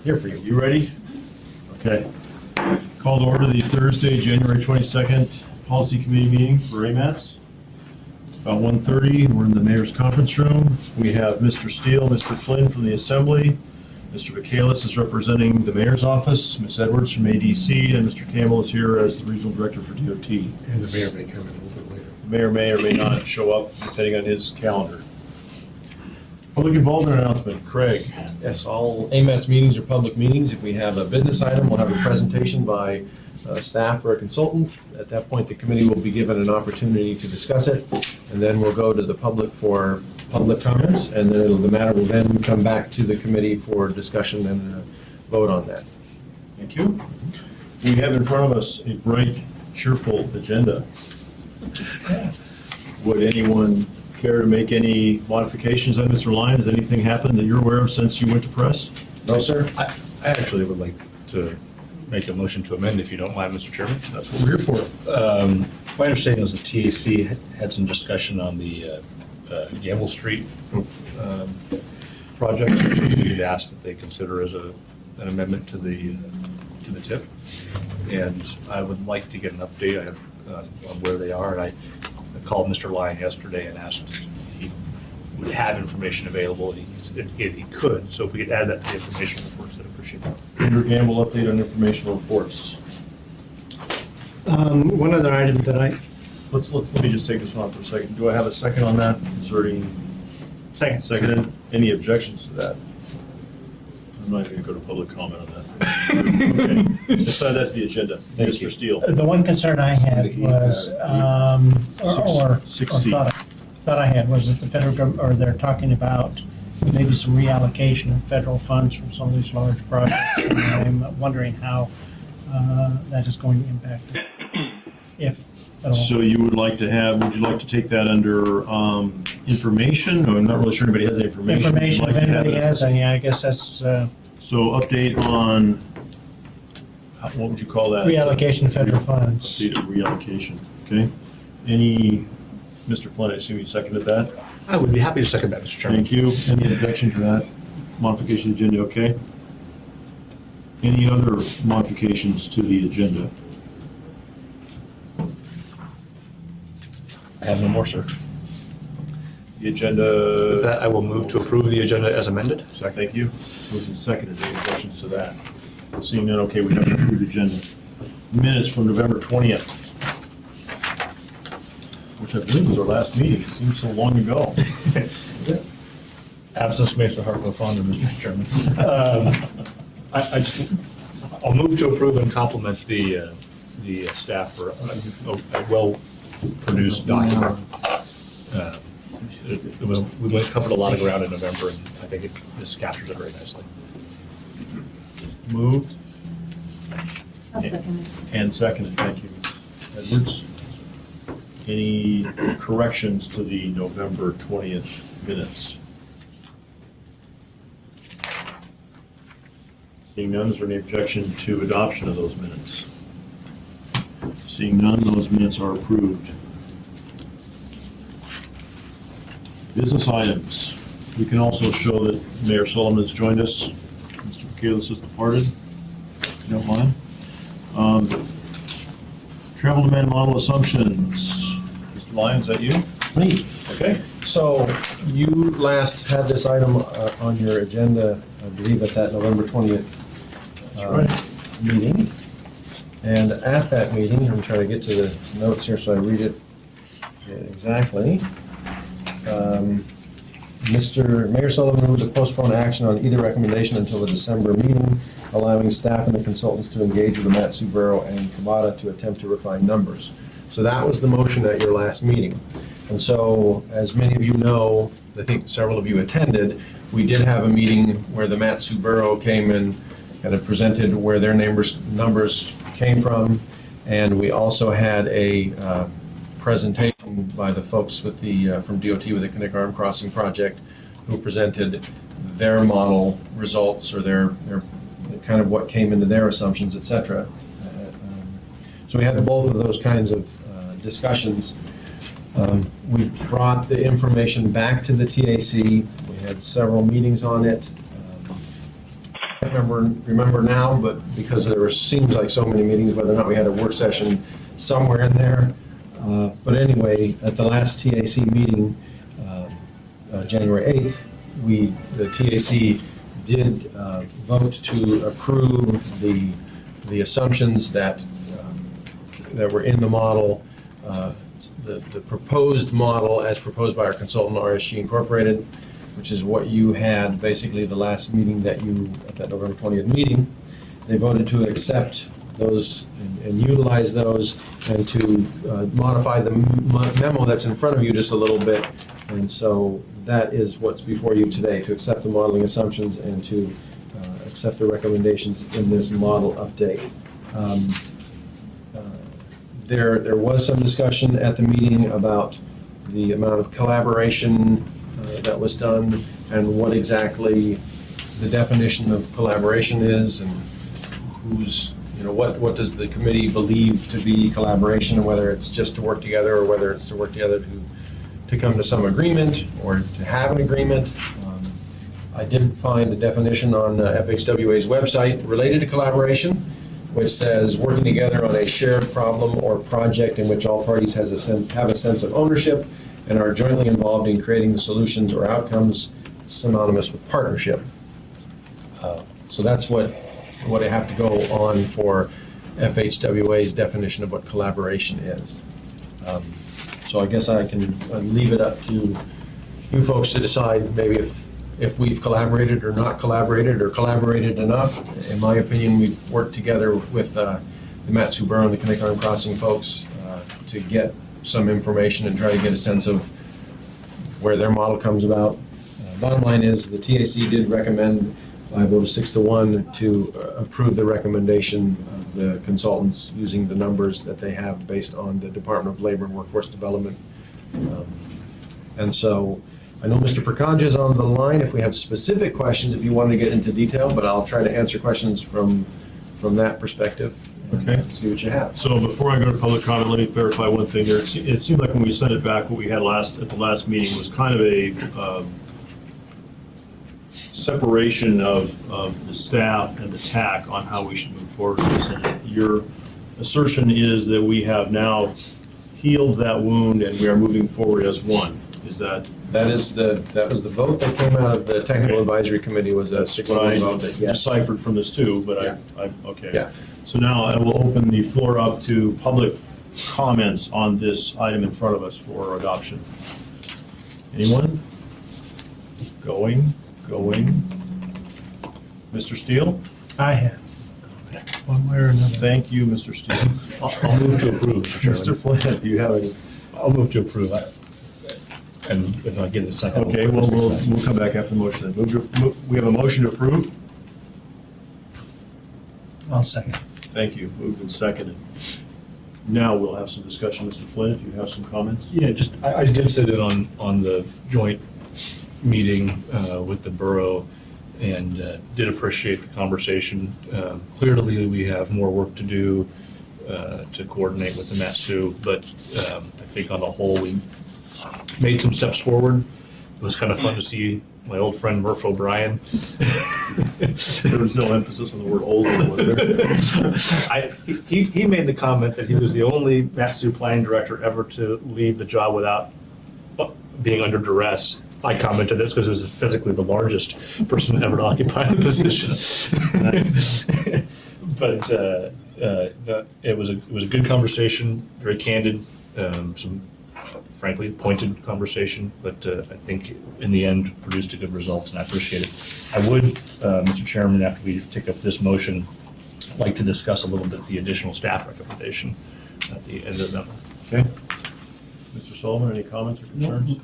Here for you. You ready? Okay. Call to order the Thursday, January 22nd Policy Committee meeting for AMATS. It's about 1:30. We're in the mayor's conference room. We have Mr. Steele, Mr. Flynn from the Assembly. Mr. Michaelis is representing the mayor's office. Ms. Edwards from ADC, and Mr. Campbell is here as the regional director for DOT. And the mayor may come in a little bit later. The mayor may or may not show up depending on his calendar. Public involvement announcement, Craig. Yes, all AMATS meetings are public meetings. If we have a business item, we'll have a presentation by staff or a consultant. At that point, the committee will be given an opportunity to discuss it, and then we'll go to the public for public comments, and then the matter will then come back to the committee for discussion and vote on that. Thank you. We have in front of us a bright, cheerful agenda. Would anyone care to make any modifications on Mr. Lyon? Has anything happened that you're aware of since you went to press? No, sir? I actually would like to make a motion to amend, if you don't mind, Mr. Chairman. That's what we're here for. My understanding was the TAC had some discussion on the Gamble Street project. We'd asked that they consider as an amendment to the tip. And I would like to get an update on where they are. And I called Mr. Lyon yesterday and asked if he would have information available. He said he could, so if we could add that to the information reports, I'd appreciate that. Andrew Gamble, update on informational reports. One other item that Let me just take this one off for a second. Do I have a second on that? Is there any? Second. Seconded. Any objections to that? I'm not going to go to public comment on that. Okay. Just add that to the agenda. Mr. Steele. The one concern I had was, Six C. thought I had was that the federal government, or they're talking about maybe some reallocation of federal funds from some of these large projects. And I'm wondering how that is going to impact, if at all. So you would like to would you like to take that under information? No, I'm not really sure anybody has any information. Information, Would you if like to have anybody it? has any, I guess that's So update on, what would you call that? reallocation of federal funds. Update of reallocation, okay? Mr. Flynn, I assume you seconded that? I would be happy to second that, Mr. Chairman. Thank you. Any objection to that modification agenda, okay? Any other modifications to the agenda? I have no more, sir. The agenda. With that, I will move to approve the agenda as amended. Thank you. Moved and seconded. Any questions to that? Seeing none, okay, we have an approved agenda. Minutes from November 20th, which I believe was our last meeting. It seems so long ago. Absence makes the heart go fonder, Mr. Chairman. I'll move to approve and compliment the staff for a well-produced document. We covered a lot of ground in November, and I think this captures it very nicely. Moved I'll second it. and seconded. Thank you. Edwards, any corrections to the November 20th minutes? Seeing none, is there any objection to adoption of those minutes? Seeing none, those minutes are approved. Business items. We can also show that Mayor Sullivan has joined us. Mr. Michaelis has departed, if you don't mind. Travel demand model assumptions. Mr. Lyon, is that you? Me. Okay. So you last had this item on your agenda, I believe, at that November 20th That's right. meeting. And at that meeting, I'm trying to get to the notes here so I read it exactly. Mr. Mayor Sullivan moved to postpone action on either recommendation until the December meeting, allowing staff and the consultants to engage with AMATS, Subero, and Kamada to attempt to refine numbers. So that was the motion at your last meeting. And so, as many of you know, I think several of you attended, we did have a meeting where the AMATS, Subero came and kind of presented where their numbers came from. And we also had a presentation by the folks with from DOT with the Connect Arm Crossing Project, who presented their model results, or their kind of what came into their assumptions, et cetera. So we had both of those kinds of discussions. We brought the information back to the TAC. We had several meetings on it. can't remember now, but because seems like so many meetings, whether or not we had a work session somewhere in there. But anyway, at the last TAC meeting, January 8th, the TAC did vote to approve the assumptions that were in the model, the proposed model as proposed by our consultant, RSG Incorporated, which is what you had basically the last meeting at that November 20th meeting. They voted to accept those and utilize those and to modify the memo that's in front of you just a little bit. And so that is what's before you today, to accept the modeling assumptions and to accept the recommendations in this model update. There was some discussion at the meeting about the amount of collaboration that was done and what exactly the definition of collaboration is and what does the committee believe to be collaboration, and whether it's just to work together or whether it's to work together to come to some agreement or to have an agreement. I did find a definition on FHWA's website related to collaboration, which says working together on a shared problem or project in which all parties have a sense of ownership and are jointly involved in creating the solutions or outcomes, synonymous with partnership. So that's what I have to go on for FHWA's definition of what collaboration is. So I guess I can leave it up to you folks to decide maybe if we've collaborated or not collaborated or collaborated enough. In my opinion, we've worked together with the AMATS Borough and the Connect Arm Crossing folks to get some information and try to get a sense of where their model comes about. Bottom line is the TAC did recommend by a vote of 6-1 to approve the recommendation of the consultants using the numbers that they have based on the Department of Labor and Workforce Development. And so I know Mr. Furkanja is on the line if we have specific questions, if you want to get into detail, but I'll try to answer questions from that perspective. Okay. See what you have. So before I go to public comment, let me clarify one thing here. It seemed like when we sent it back, what we had at the last meeting was kind of a separation of the staff and the TAC on how we should move forward with this. And your assertion is that we have now healed that wound and we are moving forward as one. Is that? That was the vote that came out of the Technical Advisory Committee, was a That's 6-1 what I vote that yes. deciphered from this too, but Yeah. okay. Yeah. So now I will open the floor up to public comments on this item in front of us for adoption. Anyone? Going. Mr. Steele? I have, one way or another. Thank you, Mr. Steele. I'll move to approve, Mr. Mr. Chairman. Flynn, you have any? I'll move to approve. And if I get a second. Okay, well, we'll come back after the motion. We have a motion to approve? I'll second. Thank you. Moved and seconded. Now we'll have some discussion. Mr. Flynn, if you have some comments? Yeah, I did sit in on the joint meeting with the borough and did appreciate the conversation. Clearly, we have more work to do to coordinate with the MATSU, but I think on the whole, we made some steps forward. It was kind of fun to see my old friend Murph O'Brien. There was no emphasis on the word old, was there? He made the comment that he was the only MATSU planning director ever to leave the job without being under duress. I commented this because it was physically the largest person ever to occupy the position. But it was a good conversation, very candid, some frankly pointed conversation, but I think in the end produced a good result, and I appreciate it. I would, Mr. Chairman, after we take up this motion, like to discuss a little bit the additional staff recommendation at the end of the memo. Okay. Mr. Sullivan, any comments or concerns?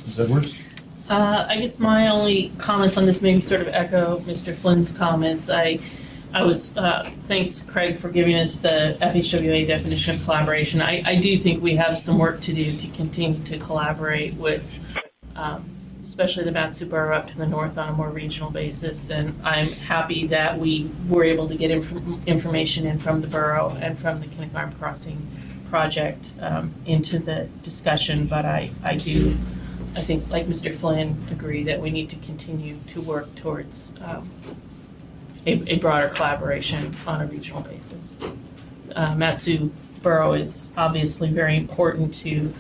Ms. Edwards? I guess my only comments on this maybe sort of echo Mr. Flynn's comments. I was, thanks Craig for giving us the FHWA definition of collaboration. I do think we have some work to do to continue to collaborate with, especially the MATSU Borough up to the north on a more regional basis. And I'm happy that we were able to get information in from the borough and from the Connect Arm Crossing project into the discussion. But I think, like Mr. Flynn, agree that we need to continue to work towards a broader collaboration on a regional basis. Matsu Borough is obviously very important to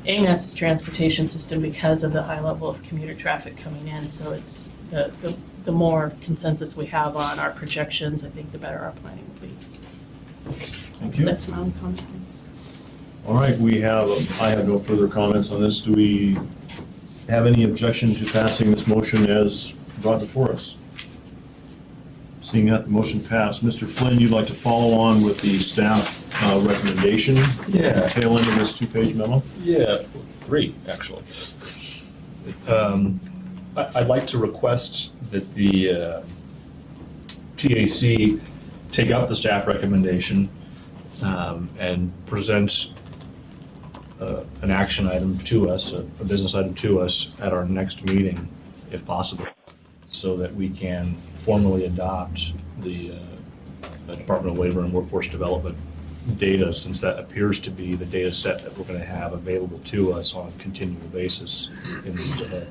AMATS transportation system because of the high level of commuter traffic coming in. So it's the more consensus we have on our projections, I think the better our planning will be. Thank you. That's my own comments. All right, I have no further comments on this. Do we have any objection to passing this motion as brought before us? Seeing that the motion passed, Mr. Flynn, you'd like to follow on with the staff recommendation? Yeah. Tail end of this two-page memo? Yeah, 3, actually. I'd like to request that the TAC take up the staff recommendation and present an action item to us, a business item to us at our next meeting, if possible, so that we can formally adopt the Department of Labor and Workforce Development data, since that appears to be the data set that we're going to have available to us on a continual basis in the years ahead.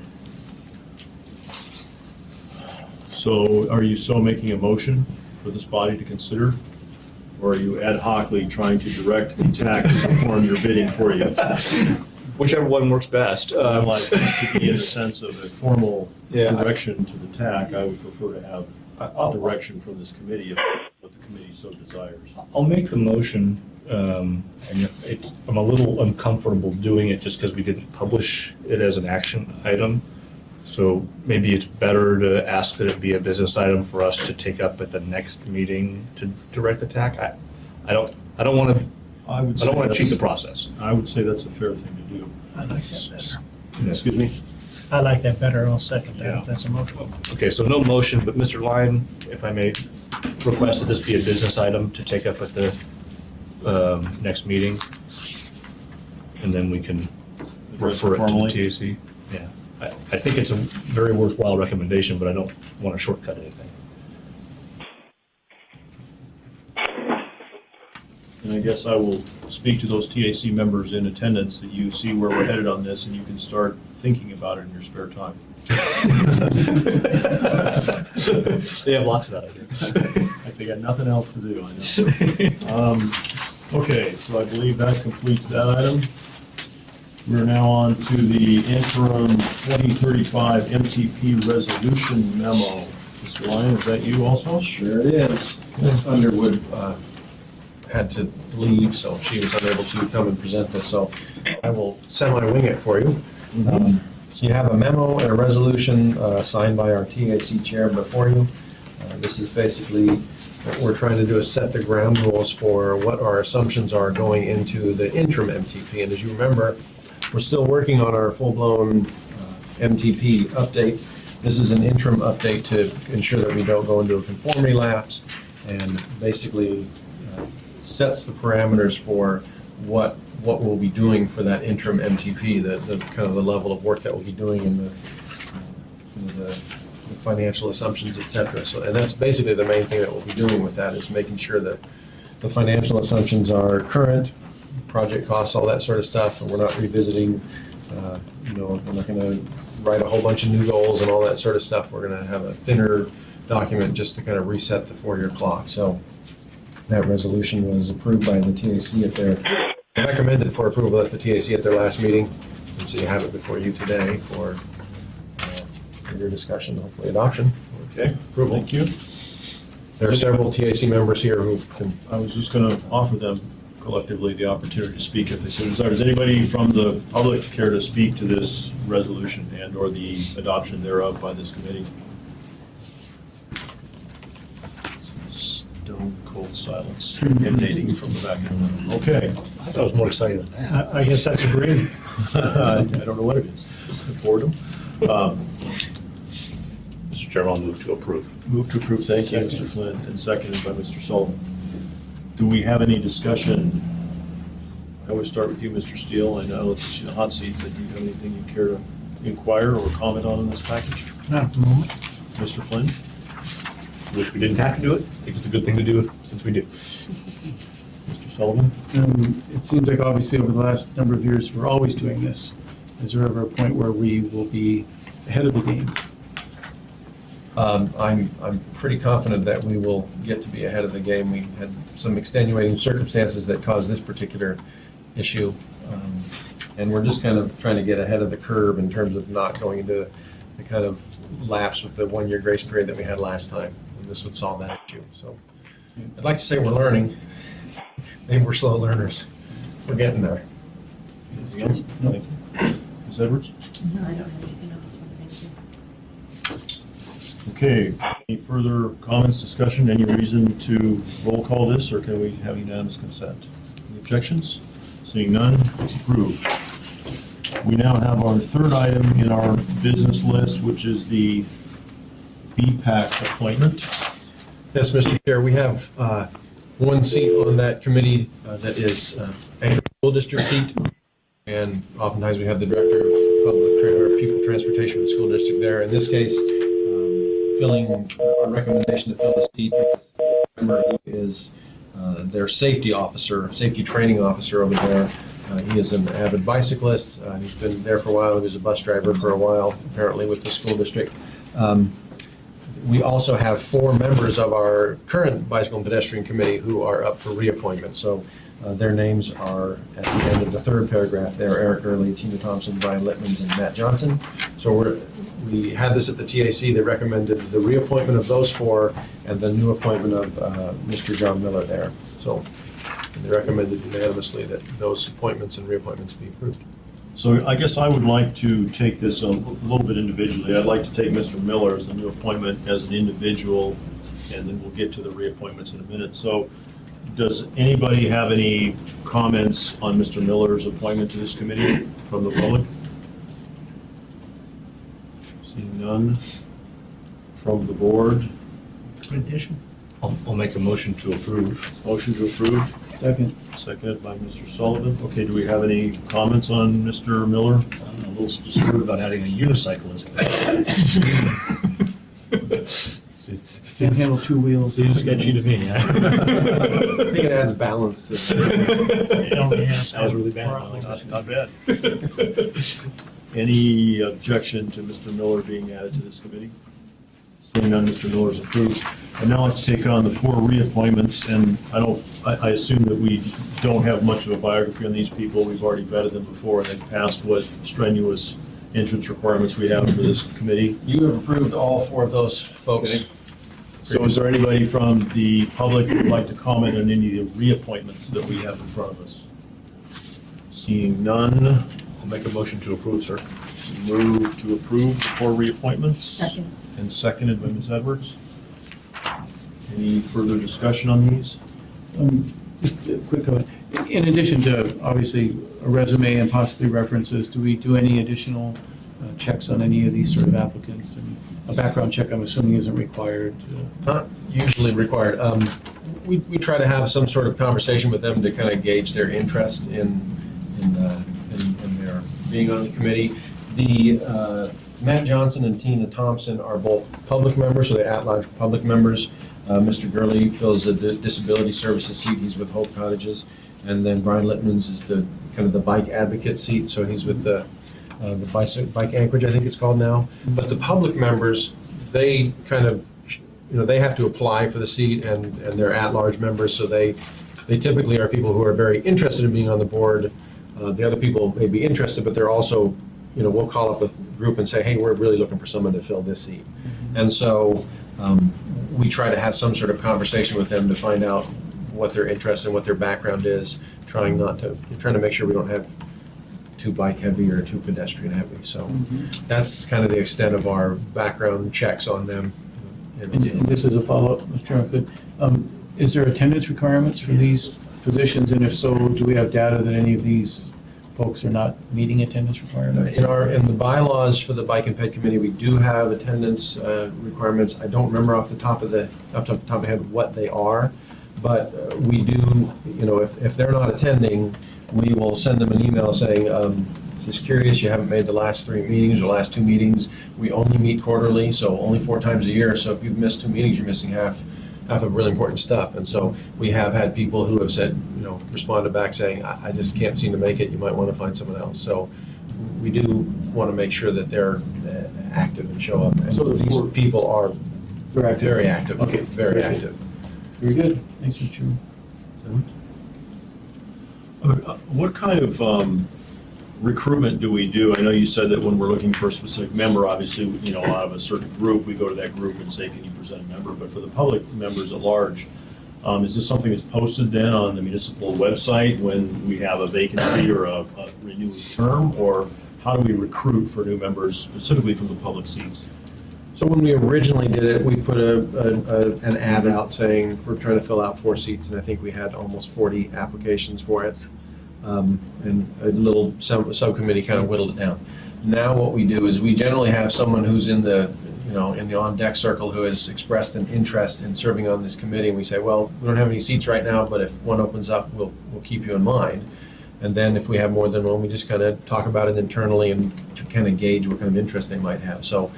So are you making a motion for this body to consider? Or are you ad hocly trying to direct the TAC to perform your bidding for you? Whichever one works best. I'd like to be in the sense of a formal Yeah. direction to the TAC. I would prefer to have direction from this committee if what the committee so desires. I'll make the motion, and I'm a little uncomfortable doing it just because we didn't publish it as an action item. So maybe it's better to ask that it be a business item for us to take up at the next meeting to direct the TAC. I don't want to cheat the process. I would say that's a fair thing to do. I like that better. Excuse me? I like that better. I'll second Yeah. that. That's a motion. Okay, so no motion, but Mr. Lyon, if I may request that this be a business item to take up at the next meeting, and then we can refer it to Formally? the TAC. Yeah, I think it's a very worthwhile recommendation, but I don't want to shortcut anything. And I guess I will speak to those TAC members in attendance that you see where we're headed on this and you can start thinking about it in your spare time. They have lots of that idea. Like they got nothing else to do, I know. Okay, so I believe that completes that item. We're now on to the interim 2035 MTP resolution memo. Mr. Lyon, is that you also? Sure it is. Ms. Underwood had to leave, so she was unable to come and present this, so I will semi-wing it for you. So you have a memo and a resolution signed by our TAC chair before you. This is basically, what we're trying to do is set the ground rules for what our assumptions are going into the interim MTP. And as you remember, we're still working on our full-blown MTP update. This is an interim update to ensure that we don't go into a conformity lapse, and basically sets the parameters for what we'll be doing for that interim MTP, the kind of the level of work that we'll be doing in the financial assumptions, et cetera. So, and that's basically the main thing that we'll be doing with that, is making sure that the financial assumptions are current, project costs, all that sort of stuff, and we're not revisiting, we're not gonna write a whole bunch of new goals and all that sort of stuff. We're gonna have a thinner document just to kind of reset the 4-year clock. So that resolution was approved by the TAC recommended for approval at the TAC at their last meeting. And so you have it before you today for your discussion, hopefully adoption. Okay, Approval. thank you. There are several TAC members here who can, I was just going to offer them collectively the opportunity to speak if they so desire. Does anybody from the public care to speak to this resolution and/or the adoption thereof by this committee? Stone cold silence emanating from the back of the room. Okay. I thought it was more exciting than that. I guess that's agreed. I don't know what it is. Boredom. Mr. Chairman, I'll move to approve. Move to approve, thank you, Mr. Flynn, and seconded by Mr. Sullivan. Do we have any discussion? I always start with you, Mr. Steele. I know that you're in the hot seat, but do you have anything you care to inquire or comment on in this package? Not at the moment. Mr. Flynn? Wish we didn't have to do it. I think it's a good thing to do since we do. Mr. Sullivan? It seems like obviously over the last number of years, we're always doing this. Is there ever a point where we will be ahead of the game? I'm pretty confident that we will get to be ahead of the game. We had some extenuating circumstances that caused this particular issue. And we're just kind of trying to get ahead of the curve in terms of not going into the kind of lapse with the one-year grace period that we had last time. And this would solve that issue. So I'd like to say we're learning. Maybe we're slow learners. We're getting there. Anything else? Thank you. Ms. Edwards? No, I don't have anything else. Thank you. Okay, any further comments, discussion, any reason to roll call this, or can we have unanimous consent? Any objections? Seeing none, it's approved. We now have our third item in our business list, which is the BPAC appointment. Yes, Mr. Chair, we have one seat on that committee that is a school district seat. And oftentimes we have the director of people transportation of the school district there. In this case, filling our recommendation to fill the seat because the member is their safety officer, safety training officer over there. He is an avid bicyclist. He's been there for a while. He was a bus driver for a while, apparently, with the school district. We also have 4 members of our current Bicycle and Pedestrian Committee who are up for reappointment. So their names are at the end of the third paragraph there: Eric Early, Tina Thompson, Brian Littmans, and Matt Johnson. So we had this at the TAC. They recommended the reappointment of those 4 and the new appointment of Mr. John Miller there. So they recommended unanimously that those appointments and reappointments be approved. So I guess I would like to take this a little bit individually. I'd like to take Mr. Miller as the new appointment as an individual, and then we'll get to the reappointments in a minute. So does anybody have any comments on Mr. Miller's appointment to this committee from the public? Seeing none. From the board? Addition. I'll make a motion to approve. Motion to approve, Second. seconded by Mr. Sullivan. Okay, do we have any comments on Mr. Miller? I'm a little disturbed about adding a unicyclist. Can't handle 2 wheels. Seems sketchy to me. I think it adds balance to It only has- Sounds really bad. Not bad. Any objection to Mr. Miller being added to this committee? Seeing none, Mr. Miller is approved. I'd now like to take on the 4 reappointments, and I assume that we don't have much of a biography on these people. We've already vetted them before, and they've passed what strenuous entrance requirements we have for this committee. You have approved all 4 of those folks. Okay. So is there anybody from the public who would like to comment on any of the reappointments that we have in front of us? Seeing none, I'll make a motion to approve, sir. move to approve the 4 reappointments. Second. And seconded by Ms. Edwards. Any further discussion on these? Just a quick comment. In addition to, obviously, a resume and possibly references, do we do any additional checks on any of these sort of applicants? And a background check, I'm assuming, isn't required. Not usually required. We try to have some sort of conversation with them to kind of gauge their interest in their being on the committee. The Matt Johnson and Tina Thompson are both public members, so they're at-large public members. Mr. Gurley fills the disability services seat. He's with Hope Cottages. And then Brian Littmans is the kind of the bike advocate seat, so he's with the bike Anchorage, I think it's called now. But the public members, they kind of, they have to apply for the seat, and they're at-large members, so they typically are people who are very interested in being on the board. The other people may be interested, but they're also, we'll call up a group and say, hey, we're really looking for someone to fill this seat. And so we try to have some sort of conversation with them to find out what their interest and what their background is, trying to make sure we don't have too bike heavy or too pedestrian heavy. So that's kind of the extent of our background checks on them. And this is a follow-up, Mr. Chairman, is there attendance requirements for these positions? And if so, do we have data that any of these folks are not meeting attendance requirements? In the bylaws for the Bike and Ped Committee, we do have attendance requirements. I don't remember off the top of my head what they are, but we do, if they're not attending, we will send them an email saying, just curious, you haven't made the last 3 meetings or last 2 meetings. We only meet quarterly, so only 4 times a year. So if you've missed 2 meetings, you're missing half of really important stuff. And so we have had people who have said, responded back saying, I just can't seem to make it. You might want to find someone else. So we do want to make sure that they're active and show up. And So the these 4 people are We're active. Very active. Okay. Very active. Very good. Thanks, Mr. Chairman. What kind of recruitment do we do? I know you said that when we're looking for a specific member, obviously, out of a certain group, we go to that group and say, can you present a member? But for the public members at large, is this something that's posted then on the municipal website when we have a vacancy or a renewing term? Or how do we recruit for new members specifically from the public seats? So when we originally did it, we put an ad out saying we're trying to fill out 4 seats, and I think we had almost 40 applications for it. And a little subcommittee kind of whittled it down. Now what we do is we generally have someone who's in the on-deck circle who has expressed an interest in serving on this committee, and we say, well, we don't have any seats right now, but if one opens up, we'll keep you in mind. And then if we have more than one, we just kind of talk about it internally and kind of gauge what kind of interest they might have. So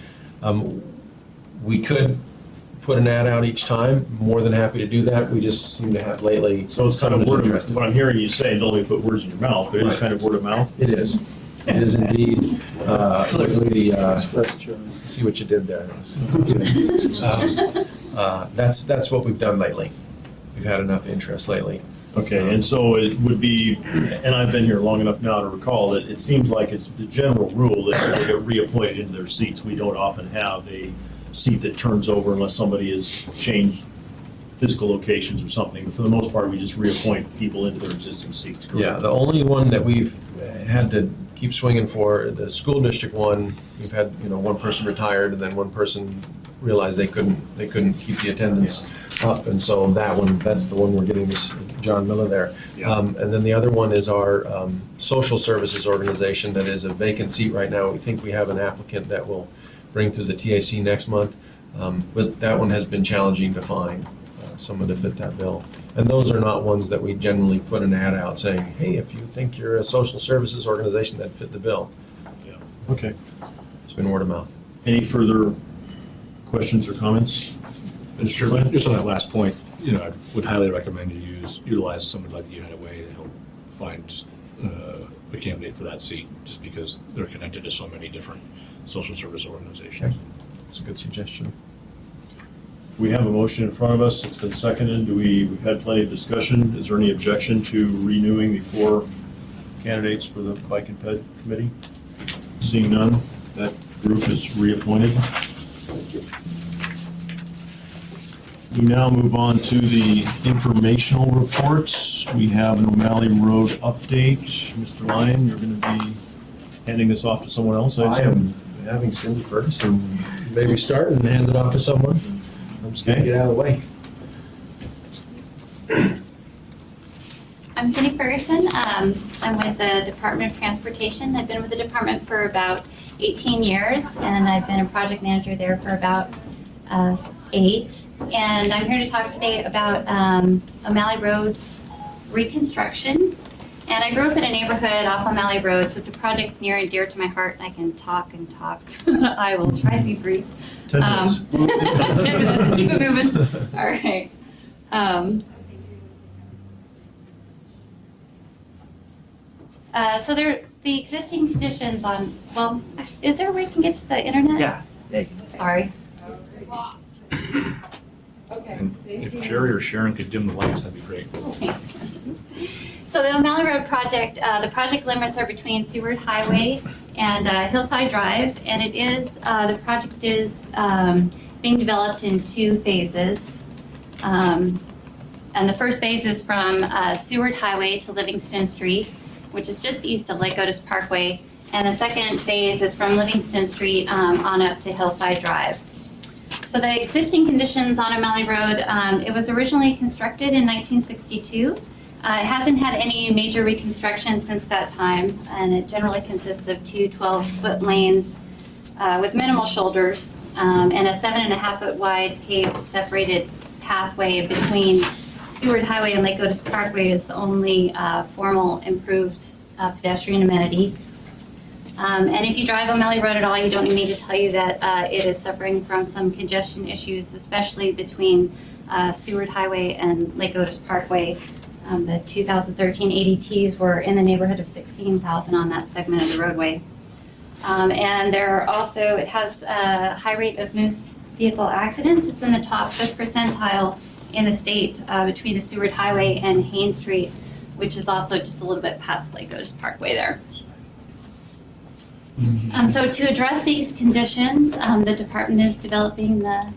we could put an ad out each time. More than happy to do that. We just seem to have lately. So it's kind of someone word who's of, interested. what I'm hearing you say, don't let me put words in your mouth, but it is Right. kind of word of mouth. It is. It is indeed. See what you did there. That's what we've done lately. We've had enough interest lately. Okay, and so it would be, and I've been here long enough now to recall that it seems like it's the general rule that they get reappointed into their seats. We don't often have a seat that turns over unless somebody has changed physical locations or something. But for the most part, we just reappoint people into their existing seats, correct? Yeah, the only one that we've had to keep swinging for, the school district one, we've had, one person retired and then one person realized they couldn't keep the attendance up. And so that's the one we're getting this John Miller there. Yeah. And then the other one is our social services organization that is a vacant seat right now. We think we have an applicant that will bring through the TAC next month. But that one has been challenging to find someone to fit that bill. And those are not ones that we generally put an ad out saying, hey, if you think you're a social services organization that fit the bill. Yeah. Okay. It's been word of mouth. Any further questions or comments? Mr. Chairman, just on that last point, I would highly recommend you utilize someone like the United Way to help find a candidate for that seat, just because they're connected to so many different social service organizations. It's a good suggestion. We have a motion in front of us. It's been seconded. We've had plenty of discussion. Is there any objection to renewing the 4 candidates for the Bike and Ped Committee? Seeing none, that group is reappointed. We now move on to the informational reports. We have an O'Malley Road update. Mr. Lyon, you're going to be handing this off to someone else, I I assume? am having Cindy Ferguson maybe start and hand it off to someone. I'm just going to get out of the way. I'm Cindy Ferguson. I'm with the Department of Transportation. I've been with the department for about 18 years, and I've been a project manager there for about 8. And I'm here to talk today about O'Malley Road reconstruction. And I grew up in a neighborhood off O'Malley Road, so it's a project near and dear to my heart. I can talk and talk. I will try to be brief. 10 minutes. 10 minutes, keep it moving. All right. So the existing conditions on, well, actually, is there a way I can get to the internet? Yeah. Sorry. And if Jerry or Sharon could dim the lights, that'd be great. So the O'Malley Road project, the project limits are between Seward Highway and Hillside Drive, and the project is being developed in 2 phases. And the first phase is from Seward Highway to Livingston Street, which is just east of Lake Otis Parkway. And the second phase is from Livingston Street on up to Hillside Drive. So the existing conditions on O'Malley Road, it was originally constructed in 1962. It hasn't had any major reconstruction since that time, and it generally consists of 2 12-foot lanes with minimal shoulders and a 7.5-foot wide paved separated pathway between Seward Highway and Lake Otis Parkway is the only formal improved pedestrian amenity. And if you drive O'Malley Road at all, you don't need me to tell you that it is suffering from some congestion issues, especially between Seward Highway and Lake Otis Parkway. The 2013 ADTs were in the neighborhood of 16,000 on that segment of the roadway. And it has a high rate of moose vehicle accidents. It's in the top 5th percentile in the state between the Seward Highway and Haines Street, which is also just a little bit past Lake Otis Parkway there. So to address these conditions, the department is developing the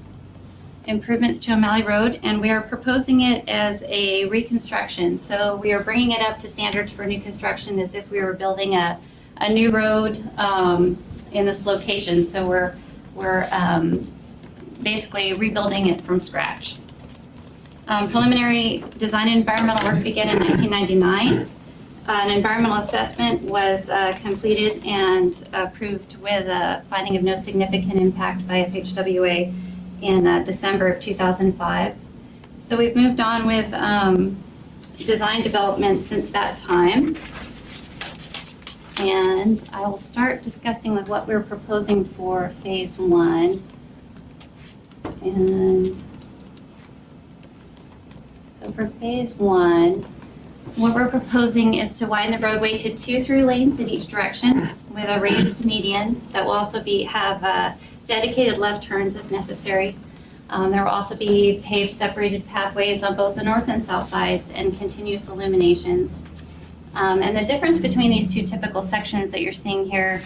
improvements to O'Malley Road, and we are proposing it as a reconstruction. So we are bringing it up to standards for new construction as if we were building a new road in this location. So we're basically rebuilding it from scratch. Preliminary design and environmental work began in 1999. An environmental assessment was completed and approved with a finding of no significant impact by FHWA in December of 2005. So we've moved on with design development since that time. And I will start discussing with what we're proposing for phase 1. And so for phase 1, what we're proposing is to widen the roadway to 2 through lanes in each direction with a raised median that will also have dedicated left turns as necessary. There will also be paved separated pathways on both the north and south sides and continuous illuminations. And the difference between these 2 typical sections that you're seeing here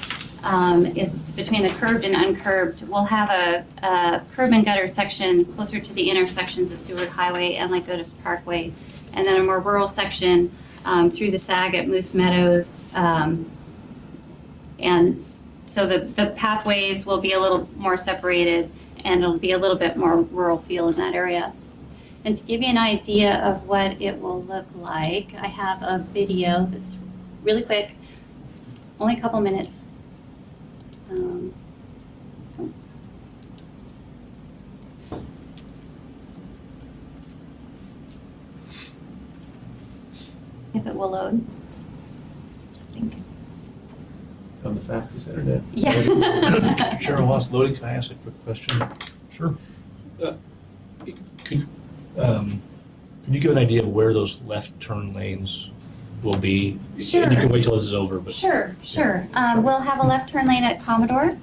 is between the curved and uncurbed. We'll have a curb and gutter section closer to the intersections of Seward Highway and Lake Otis Parkway, and then a more rural section through the SAG at Moose Meadows. And so the pathways will be a little more separated, and it'll be a little bit more rural feel in that area. And to give you an idea of what it will look like, I have a video that's really quick, only a couple minutes. If it will load. I think. On the fastest internet. Yeah. Cheryl, while it's loading, can I ask a quick question? Sure. Can you give an idea of where those left turn lanes will be? Sure. And you can wait till this is over, but. Sure. We'll have a left turn lane at Commodore,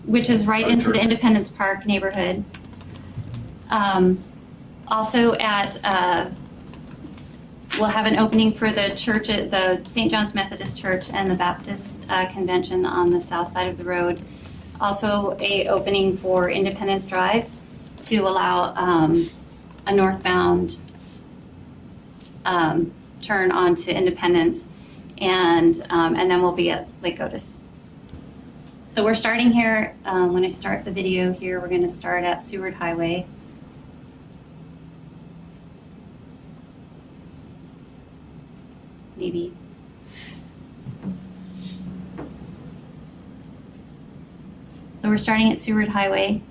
which is right into the Independence Park neighborhood. Also at, we'll have an opening for the church at the St. John's Methodist Church and the Baptist Convention on the south side of the road. Also a opening for Independence Drive to allow a northbound turn onto Independence, and then we'll be at Lake Otis. So we're starting here, when I start the video here, we're gonna start at Seward Highway. Maybe. So we're starting at Seward Highway.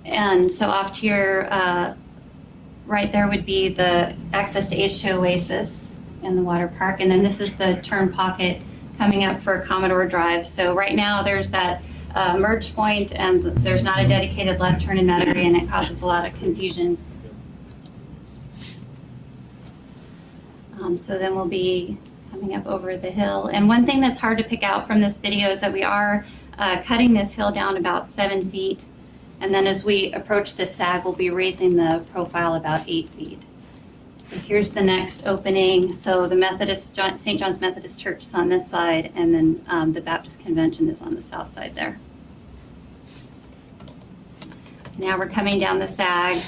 And so off to your right there would be the access to H2 Oasis and the water park. And then this is the turn pocket coming up for Commodore Drive. So right now there's that merge point, and there's not a dedicated left turn in that area, and it causes a lot of confusion. So then we'll be coming up over the hill. And one thing that's hard to pick out from this video is that we are cutting this hill down about 7 feet. And then as we approach the SAG, we'll be raising the profile about 8 feet. So here's the next opening. So the St. John's Methodist Church is on this side, and then the Baptist Convention is on the south side there. Now we're coming down the SAG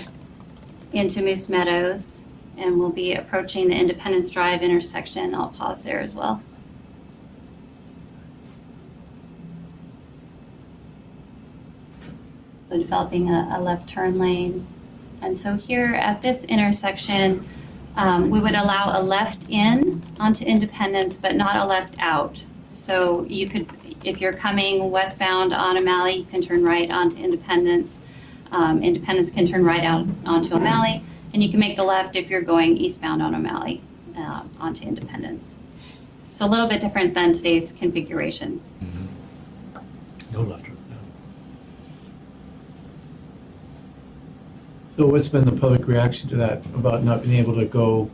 into Moose Meadows, and we'll be approaching the Independence Drive intersection. I'll pause there as well. So developing a left turn lane. And so here at this intersection, we would allow a left in onto Independence, but not a left out. So you could, if you're coming westbound on O'Malley, you can turn right onto Independence. Independence can turn right out onto O'Malley, and you can make the left if you're going eastbound on O'Malley onto Independence. So a little bit different than today's configuration. No left turn. So what's been the public reaction to that, about not being able to go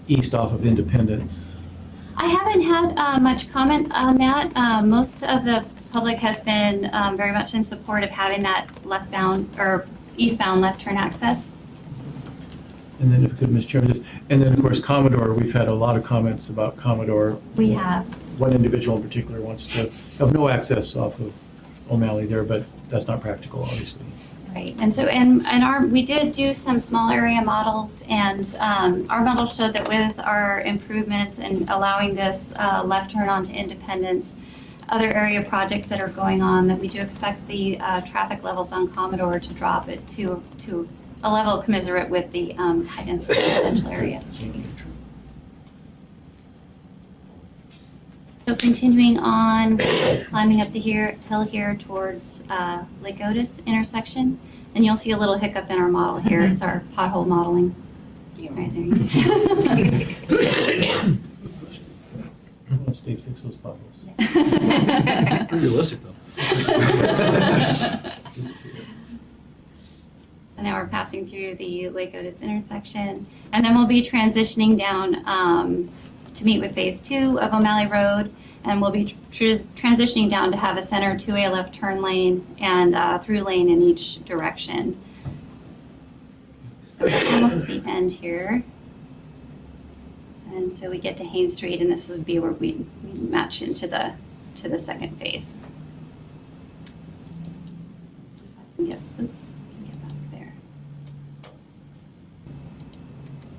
east off of Independence? I haven't had much comment on that. Most of the public has been very much in support of having that left-bound or eastbound left turn access. And then if I could, Mr. Chairman, and then of course Commodore, we've had a lot of comments about Commodore. We have. One individual in particular wants to have no access off of O'Malley there, but that's not practical, obviously. Right, and so, we did do some small area models, and our models showed that with our improvements and allowing this left turn onto Independence, other area projects that are going on, that we do expect the traffic levels on Commodore to drop it to a level commensurate with the high density residential area. So continuing on, climbing up the hill here towards Lake Otis intersection, and you'll see a little hiccup in our model here. It's our pothole modeling. Right there. Once they fix those potholes. Pretty realistic, though. So now we're passing through the Lake Otis intersection, and then we'll be transitioning down to meet with Phase 2 of O'Malley Road, and we'll be transitioning down to have a center 2A left turn lane and through lane in each direction. So we're almost to the end here. And so we get to Haynes Street, and this would be where we match into the second phase. Get back there.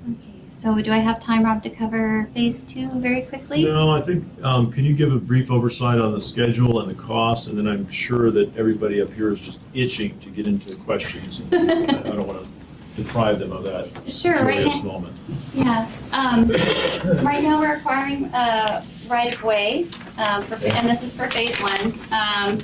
Okay, so do I have time, Rob, to cover Phase 2 very quickly? No, I think, can you give a brief oversight on the schedule and the costs? And then I'm sure that everybody up here is just itching to get into the questions. And I don't want to deprive them of that Sure, right joyous now. moment. Yeah. Right now, we're acquiring right-of-way, and this is for Phase 1.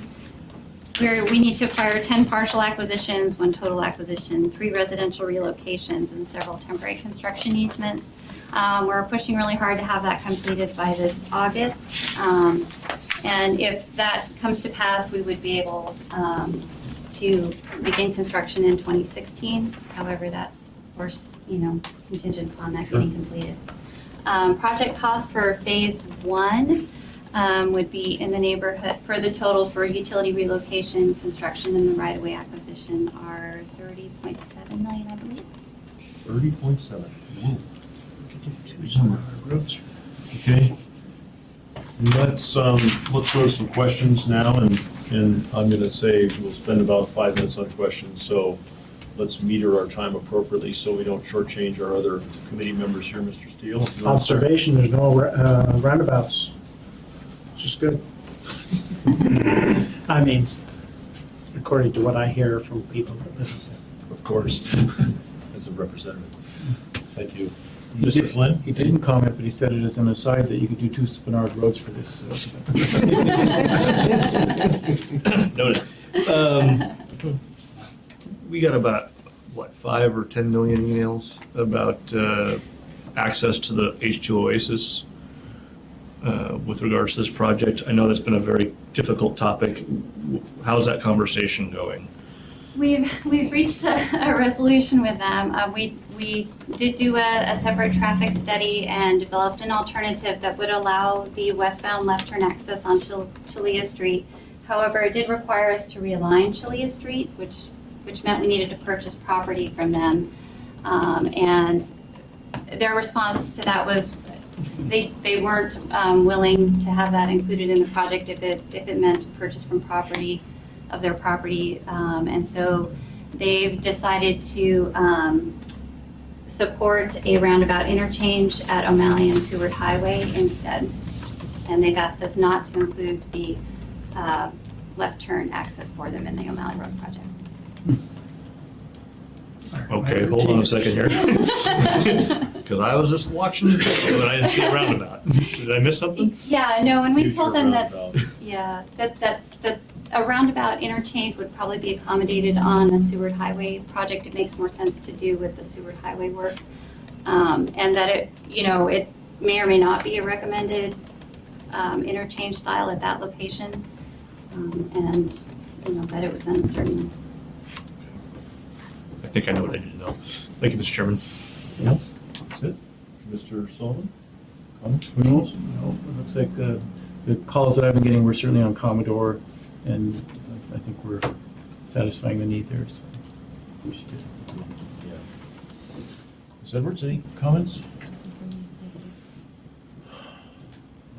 We need to acquire 10 partial acquisitions, 1 total acquisition, 3 residential relocations, and several temporary construction easements. We're pushing really hard to have that completed by this August. And if that comes to pass, we would be able to begin construction in 2016. However, that's, of course, contingent upon that getting completed. Project cost for Phase 1 would be in the neighborhood, for the total for utility relocation, construction, and the right-of-way acquisition are $30.7 million, I believe. 30.7. Okay. Let's go to some questions now, and I'm going to say we'll spend about 5 minutes on questions, so let's meter our time appropriately so we don't shortchange our other committee members here. Mr. Steele? if you want to start. Observation, there's no roundabouts. Which is good. I mean, according to what I hear from people that listen. Of course, as a representative. Thank you. He Mr. did- Flynn? He didn't comment, but he said it as an aside that you could do 2 Spinard roads for this. Noted. We got about, 5 or 10 million emails about access to the H2 Oasis with regards to this project. I know that's been a very difficult topic. How's that conversation going? We've reached a resolution with them. We did do a separate traffic study and developed an alternative that would allow the westbound left turn access on Chalea Street. However, it did require us to realign Chalea Street, which meant we needed to purchase property from them. And their response to that was they weren't willing to have that included in the project if it meant to purchase from their property. And so they've decided to support a roundabout interchange at O'Malley and Seward Highway instead. And they've asked us not to include the left turn access for them in the O'Malley Road project. Okay, hold on a second here. Because I was just watching this video and I didn't see a roundabout. Did I miss something? Yeah, no, and we Future told them that, roundabout. yeah, that a roundabout interchange would probably be accommodated on a Seward Highway project. It makes more sense to do with the Seward Highway work. And that it may or may not be a recommended interchange style at that location. And, that it was uncertain. I think I know what I need to know. Thank you, Mr. Chairman. That's it. Mr. Sullivan? Comments? No, questions? no, it looks like the calls that I've been getting were certainly on Commodore. and I think we're satisfying the need there, so. Ms. Edwards, any comments?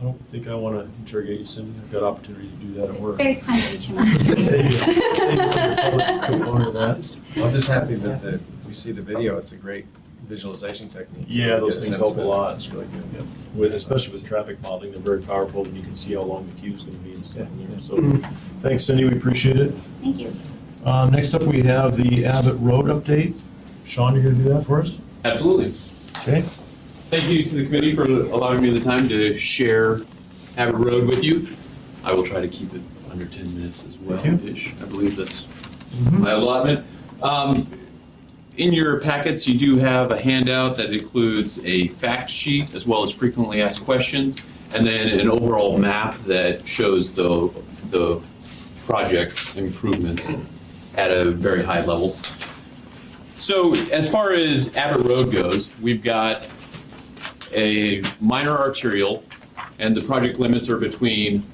I don't think I want to interrogate you, Cindy. I've got opportunity to do that at work. Very kind of you, Chairman. Save you from the public component of that. Well, I'm just happy that we see the video. It's a great visualization technique. Yeah, those Get a things sense help a of it. lot. It's really good. With, especially with traffic modeling, they're very powerful, and you can see how long the queue's gonna be and stuff in there. So, thanks, Cindy, we appreciate it. Thank you. Next up, we have the Abbott Road update. Sean, you're gonna do that for us? Absolutely. Okay. Thank you to the committee for allowing me the time to share Abbott Road with you. I will try to keep it under 10 minutes as well-ish. I believe that's my allotment. In your packets, you do have a handout that includes a fact sheet as well as frequently asked questions, and then an overall map that shows the project improvements at a very high level. So as far as Abbott Road goes, we've got a minor arterial, and the project limits are between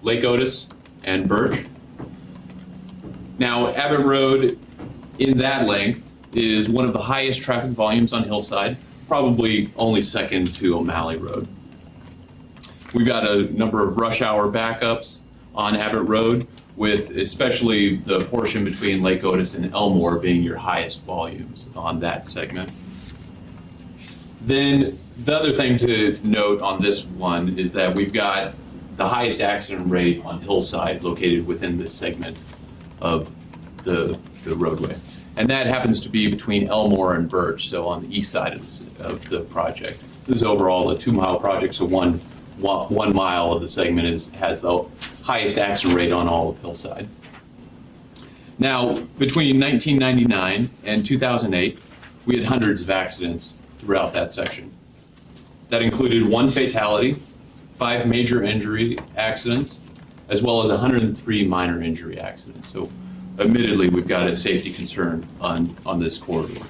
Lake Otis and Birch. Now, Abbott Road in that length is one of the highest traffic volumes on Hillside, probably only second to O'Malley Road. We've got a number of rush hour backups on Abbott Road, with especially the portion between Lake Otis and Elmore being your highest volumes on that segment. Then the other thing to note on this one is that we've got the highest accident rate on Hillside located within this segment of the roadway. And that happens to be between Elmore and Birch, so on the east side of the project. This is overall a 2-mile project, so one mile of the segment has the highest accident rate on all of Hillside. Now, between 1999 and 2008, we had hundreds of accidents throughout that section. That included 1 fatality, 5 major injury accidents, as well as 103 minor injury accidents. So admittedly, we've got a safety concern on this corridor.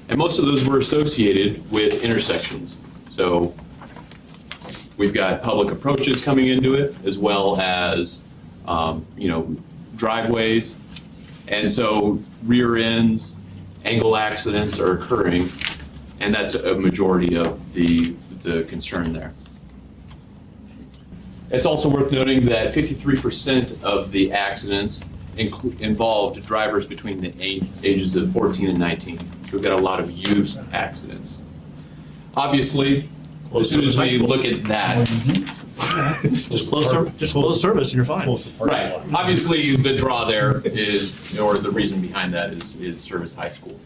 And most of those were associated with intersections. So we've got public approaches coming into it, as well as driveways. And so rear ends, angle accidents are occurring, and that's a majority of the concern there. It's also worth noting that 53% of the accidents involved drivers between the ages of 14 and 19. So we've got a lot of youth accidents. Obviously, as soon as we look at that, Just close service and you're fine. right, obviously the draw there is, or the reason behind that is Service High School.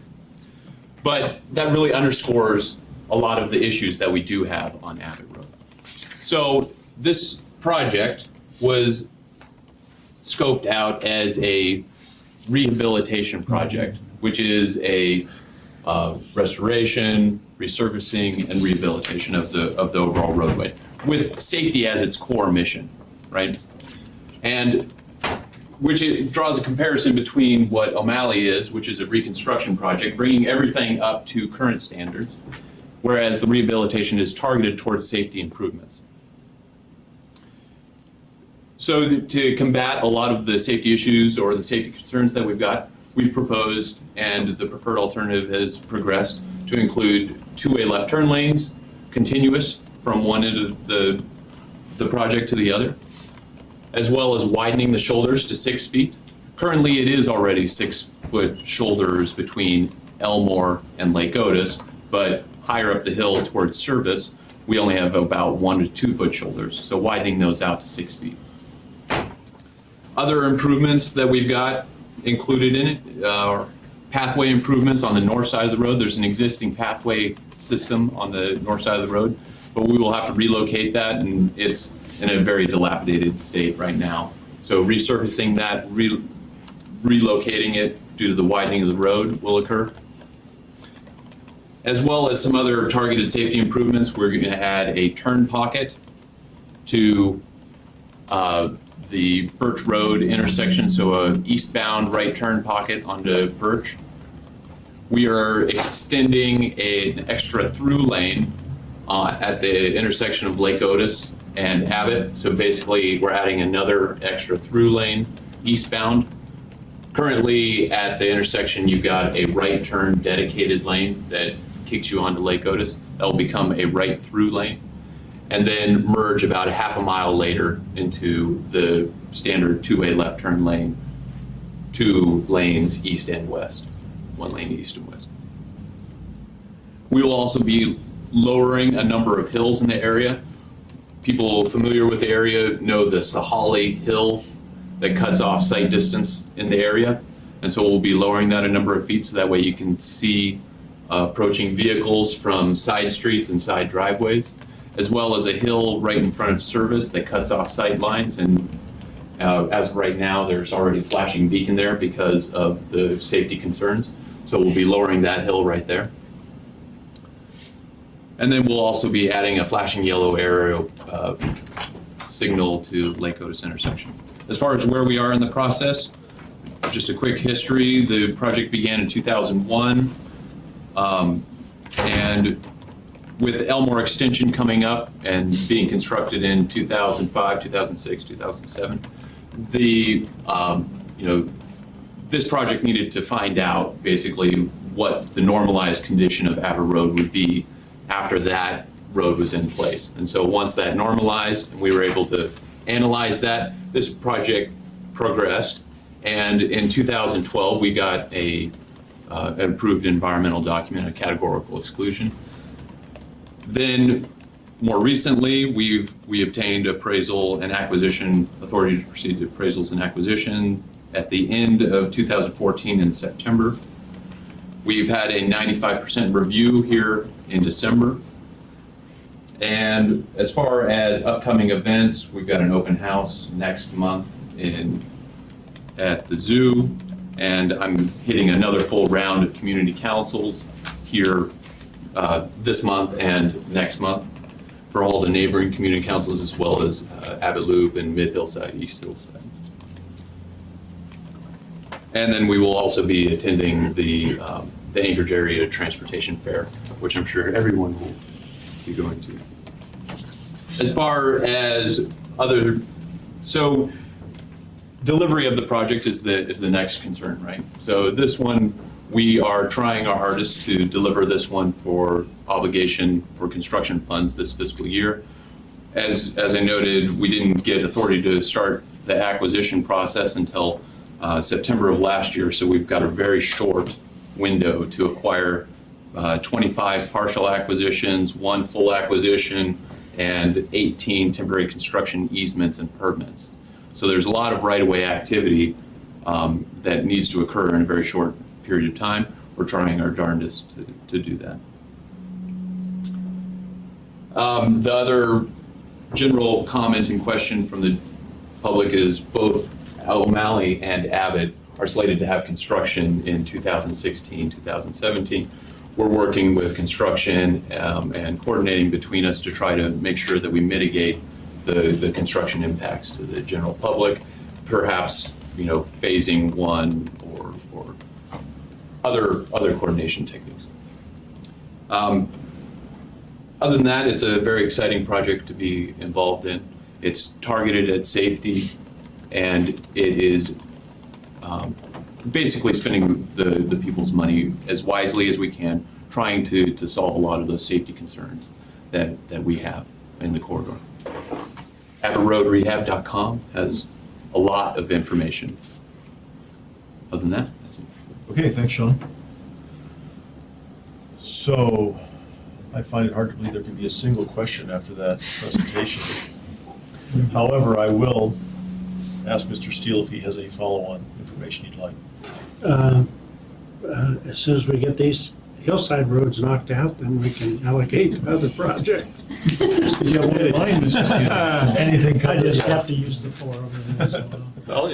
But that really underscores a lot of the issues that we do have on Abbott Road. So this project was scoped out as a rehabilitation project, which is a restoration, resurfacing, and rehabilitation of the overall roadway, with safety as its core mission, right? And which it draws a comparison between what O'Malley is, which is a reconstruction project, bringing everything up to current standards, whereas the rehabilitation is targeted towards safety improvements. So to combat a lot of the safety issues or the safety concerns that we've got, we've proposed, and the preferred alternative has progressed, to include 2-way left turn lanes, continuous from one end of the project to the other, as well as widening the shoulders to 6 feet. Currently, it is already 6-foot shoulders between Elmore and Lake Otis, but higher up the hill towards Service, we only have about 1 to 2 foot shoulders, so widening those out to 6 feet. Other improvements that we've got included in it are pathway improvements on the north side of the road. There's an existing pathway system on the north side of the road, but we will have to relocate that, and it's in a very dilapidated state right now. So resurfacing that, relocating it due to the widening of the road will occur. As well as some other targeted safety improvements, we're going to add a turn pocket to the Birch Road intersection, so a eastbound right turn pocket onto Birch. We are extending an extra through lane at the intersection of Lake Otis and Abbott. So basically, we're adding another extra through lane eastbound. Currently, at the intersection, you've got a right turn dedicated lane that kicks you onto Lake Otis. That will become a right through lane, and then merge about a half a mile later into the standard two-way left turn lane, 2 lanes east and west, 1 lane east and west. We will also be lowering a number of hills in the area. People familiar with the area know the Sahali Hill that cuts off sight distance in the area. And so we'll be lowering that a number of feet so that way you can see approaching vehicles from side streets and side driveways, as well as a hill right in front of service that cuts off sight lines. And as of right now, there's already a flashing beacon there because of the safety concerns. So we'll be lowering that hill right there. And then we'll also be adding a flashing yellow arrow signal to Lake Otis intersection. As far as where we are in the process, just a quick history. The project began in 2001. And with Elmore Extension coming up and being constructed in 2005, 2006, 2007, this project needed to find out basically what the normalized condition of Abbott Road would be after that road was in place. And so once that normalized and we were able to analyze that, this project progressed. And in 2012, we got an approved environmental document, a categorical exclusion. Then more recently, we obtained appraisal and acquisition authority to proceed to appraisals and acquisition at the end of 2014 in September. We've had a 95% review here in December. And as far as upcoming events, we've got an open house next month at the zoo, and I'm hitting another full round of community councils here this month and next month for all the neighboring community councils, as well as Abbott Loop and Mid Hillside, East Hillside. And then we will also be attending the Anchorage Area Transportation Fair, which I'm sure everyone will be going to. As far as so delivery of the project is the next concern, right? So this one, we are trying our hardest to deliver this one for obligation for construction funds this fiscal year. As I noted, we didn't get authority to start the acquisition process until September of last year, so we've got a very short window to acquire 25 partial acquisitions, 1 full acquisition, and 18 temporary construction easements and permits. So there's a lot of right-of-way activity that needs to occur in a very short period of time. We're trying our darndest to do that. The other general comment and question from the public is both O'Malley and Abbott are slated to have construction in 2016, 2017. We're working with construction and coordinating between us to try to make sure that we mitigate the construction impacts to the general public, perhaps phasing one or other coordination techniques. Other than that, it's a very exciting project to be involved in. It's targeted at safety, and it is basically spending the people's money as wisely as we can, trying to solve a lot of those safety concerns that we have in the corridor. AbbotRoadRehab.com has a lot of information. Other than that, that's it. Okay, thanks, Sean. So, I find it hard to believe there can be a single question after that presentation. However, I will ask Mr. Steele if he has any follow-on information he'd like. As soon as we get these hillside roads knocked out, then we can allocate to other projects. You have one in mind, Mr. Steele? Anything I covered? just have to use the 4 over there, so. Well,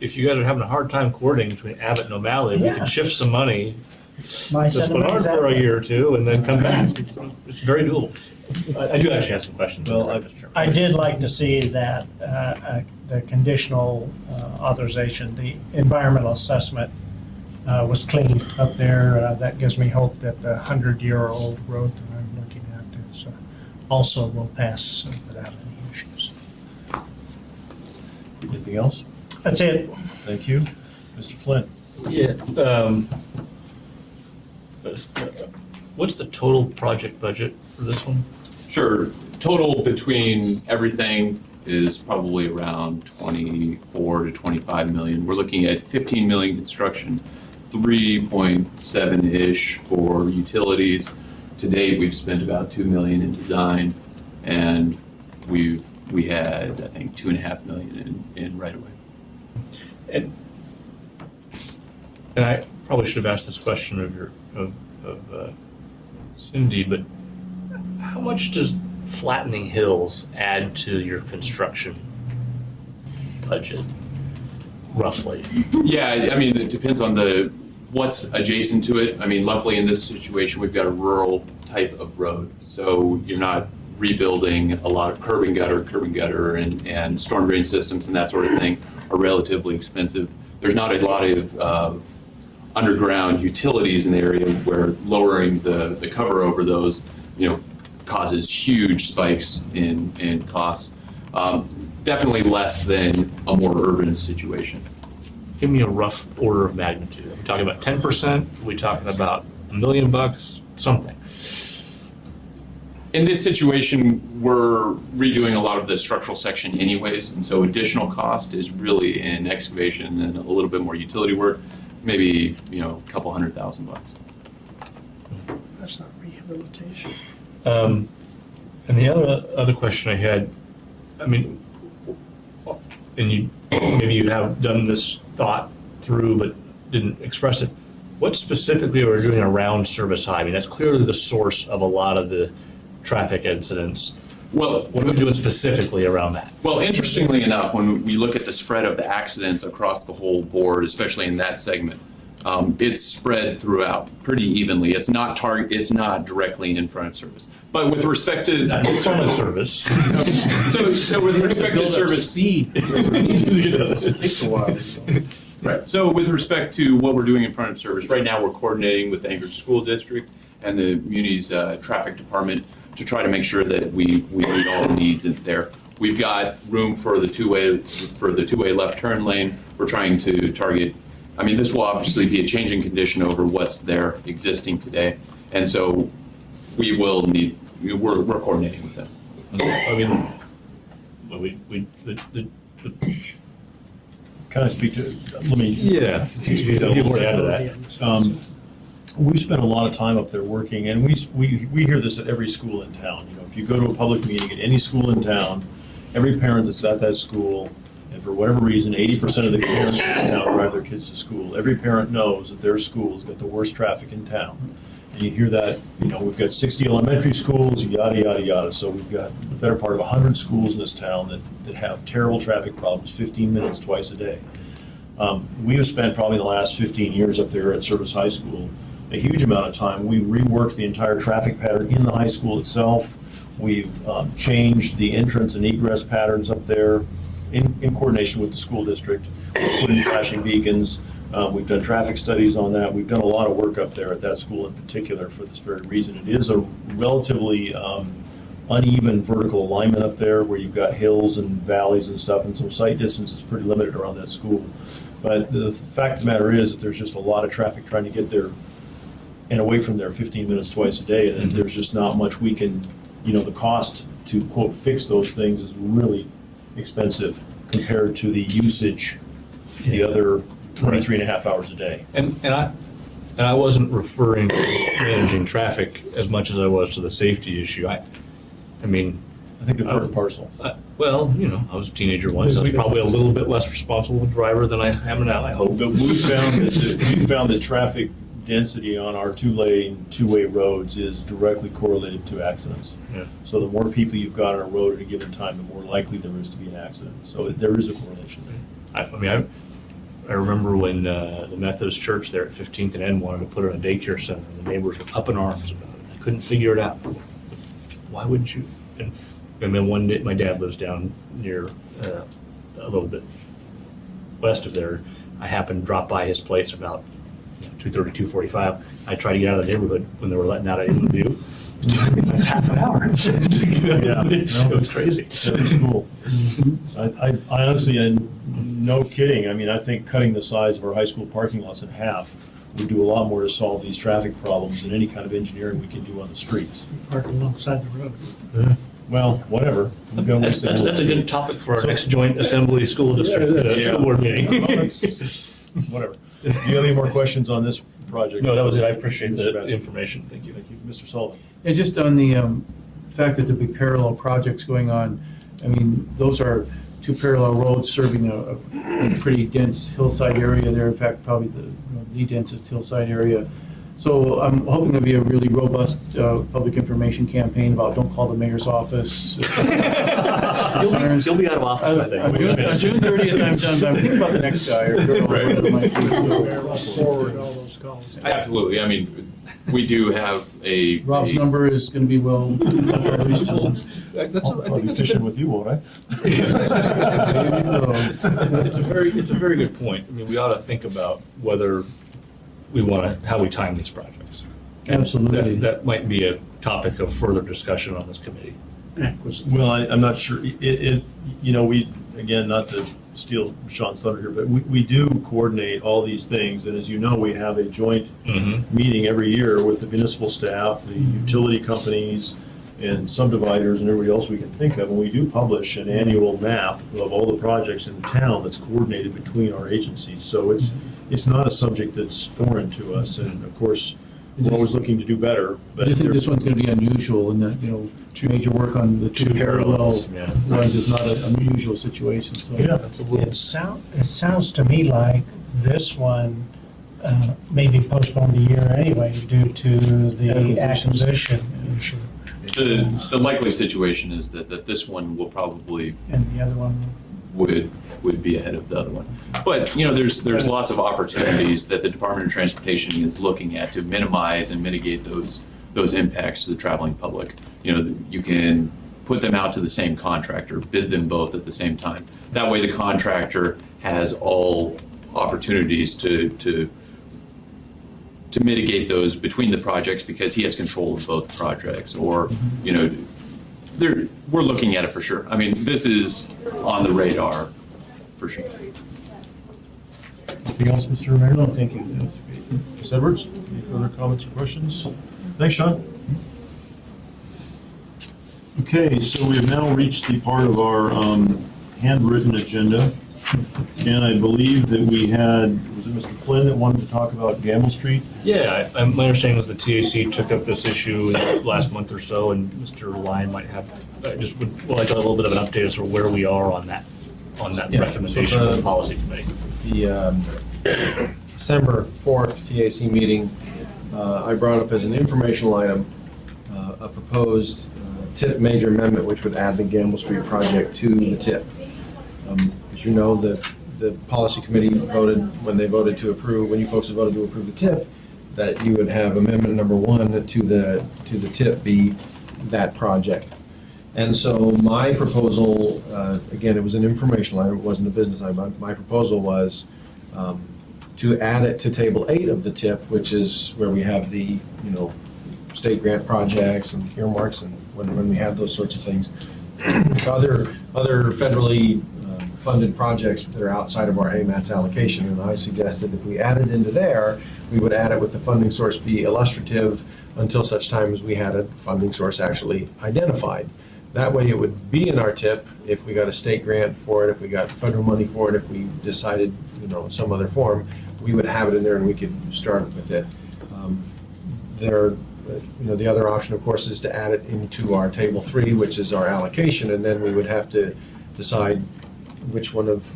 if you guys are having a hard time coordinating between Abbott and O'Malley, we Yeah. can shift some money, My just put sentiment on is that for a way. year or two, and then come back. It's very doable. I do actually have some questions. Well, Mr. Chairman. I did like to see that the conditional authorization, the environmental assessment was clean up there. That gives me hope that the 100-year-old road that I'm looking at is also will pass without any issue. Anything else? That's it. Thank you. Mr. Flynn? Yeah. What's the total project budget for this one? Sure. Total between everything is probably around 24 to 25 million. We're looking at 15 million construction, 3.7-ish for utilities. To date, we've spent about 2 million in design, and we had, I think, 2.5 million in right of way. And I probably should have asked this question of Cindy, but how much does flattening hills add to your construction budget, roughly? Yeah, I mean, it depends on what's adjacent to it. I mean, luckily in this situation, we've got a rural type of road, so you're not rebuilding a lot of curb and gutter, and storm drain systems and that sort of thing are relatively expensive. There's not a lot of underground utilities in the area where lowering the cover over those, causes huge spikes in costs. Definitely less than a more urban situation. Give me a rough order of magnitude. Are we talking about 10%? Are we talking about $1 million? Something. In this situation, we're redoing a lot of the structural section anyways, and so additional cost is really in excavation and a little bit more utility work, maybe, a couple $100,000. That's not rehabilitation. And the other question I had, I mean, and maybe you have done this thought through but didn't express it. What specifically are we doing around Service High? I mean, that's clearly the source of a lot of the traffic incidents. Well, What are we doing specifically around that? Well, interestingly enough, when we look at the spread of the accidents across the whole board, especially in that segment, it's spread throughout pretty evenly. It's not directly in front of service. But with respect to It's on a service. so with respect to service, speed. It takes a while. right. So with respect to what we're doing in front of service, right now we're coordinating with the Anchorage School District and the Muni's traffic department to try to make sure that we meet all the needs in there. We've got room for the two-way left turn lane. We're trying to target. I mean, this will obviously be a changing condition over what's there existing today, and so we will need. We're coordinating with them. I mean, the Can I speak to, let me. yeah. You got a little more to add to that. We've spent a lot of time up there working, and we hear this at every school in town. If you go to a public meeting at any school in town, every parent that's at that school, and for whatever reason, 80% of the parents in this town drive their kids to school. Every parent knows that their school's got the worst traffic in town. And you hear that, we've got 60 elementary schools, yada, yada, yada. So we've got the better part of 100 schools in this town that have terrible traffic problems, 15 minutes twice a day. We have spent probably the last 15 years up there at Service High School a huge amount of time. We reworked the entire traffic pattern in the high school itself. We've changed the entrance and egress patterns up there in coordination with the school district. We've put in flashing beacons. We've done traffic studies on that. We've done a lot of work up there at that school in particular for this very reason. It is a relatively uneven vertical alignment up there where you've got hills and valleys and stuff, and so sight distance is pretty limited around that school. But the fact of the matter is that there's just a lot of traffic trying to get there and away from there 15 minutes twice a day, and there's just not much we can, the cost to quote fix those things is really expensive compared to the usage the other 23 and a half hours a day. And I wasn't referring to managing traffic as much as I was to the safety issue. I mean, I think they're part and parcel. well, I was a teenager once. I was probably a little bit less responsible driver than I am now, I hope. But we found that traffic density on our two-way roads is directly correlated to accidents. Yeah. So the more people you've got on a road at a given time, the more likely there is to be an accident. So there is a correlation there. I remember when the Methodist Church there at 15th and N wanted to put in a daycare center, and the neighbors were up in arms about it. They couldn't figure it out. Why wouldn't you? And then one day, my dad lives down near a little bit west of there. I happened to drop by his place about 2:30, 2:45. I tried to get out of the neighborhood when they were letting out of the view. half an hour. Yeah, It was crazy. It was cool. I honestly, and no kidding, I mean, I think cutting the size of our high school parking lots in half would do a lot more to solve these traffic problems than any kind of engineering we can do on the streets. Park alongside the road. Well, whatever. We've got ways to That's a do it. good topic for our next joint assembly school district, Yeah. school board Well, meeting. that's- Whatever. Do you have any more questions on this project? No, that was it. I appreciate Mr. the Bassett? information. Thank you. Thank you. Mr. Sullivan? And just on the fact that there'll be parallel projects going on, I mean, those are two parallel roads serving a pretty dense hillside area there, in fact, probably the densest hillside area. So I'm hoping there'll be a really robust public information campaign about don't call the mayor's office. You'll be out of office by then. June 30th, I'm done, but I'm thinking about the next guy or girl, or whatever it might be. Forward all those calls. Absolutely. I mean, we do have a. Rob's number is going to be well. I'll be fishing with you, won't I? It's a very good point. I mean, we ought to think about whether we want to, how we time these projects. Absolutely. That might be a topic of further discussion on this committee. Well, I'm not sure. You know, we, again, not to steal Sean's thunder here, but we do coordinate all these things. And as you know, we have a joint meeting every year with the municipal staff, the utility companies, and subdividers, and everybody else we can think of. And we do publish an annual map of all the projects in the town that's coordinated between our agencies. So it's not a subject that's foreign to us. And of course, we're always looking to do better. I But just think there's- this one's going to be unusual in that, major work on the two parallel yeah. ones is not an unusual situation, so. Yeah, that's a little. It sounds to me like this one may be postponed a year anyway due to the acquisition issue. The likely situation is that this one will probably And the other one, would be ahead of the other one. But, there's lots of opportunities that the Department of Transportation is looking at to minimize and mitigate those impacts to the traveling public. You can put them out to the same contractor, bid them both at the same time. That way the contractor has all opportunities to mitigate those between the projects because he has control of both projects. Or, we're looking at it for sure. I mean, this is on the radar for sure. Anything else, Mr. Mayor? No, thank you. Ms. Edwards, any further comments or questions? Thanks, Sean. Okay, so we have now reached the part of our handwritten agenda. And I believe that we had, was it Mr. Flynn that wanted to talk about Gamble Street? Yeah, my understanding was the TAC took up this issue in the last month or so, and Mr. Lyon might have, I just would like a little bit of an update as to where we are on that Yeah, recommendation so from the policy committee. The December 4th TAC meeting, I brought up as an informational item a proposed TIP major amendment which would add the Gamble Street project to the TIP. As you know, the policy committee voted, when you folks voted to approve the TIP, that you would have amendment number 1 to the TIP be that project. And so my proposal, again, it was an informational item, it wasn't a business item. My proposal was to add it to table 8 of the TIP, which is where we have the, state grant projects and earmarks and when we have those sorts of things. Other federally funded projects that are outside of our AMATS allocation, and I suggested if we add it into there, we would add it with the funding source be illustrative until such time as we had a funding source actually identified. That way it would be in our TIP if we got a state grant for it, if we got federal money for it, if we decided, some other form, we would have it in there and we could start with it. The other option, of course, is to add it into our table 3, which is our allocation, and then we would have to decide which one of,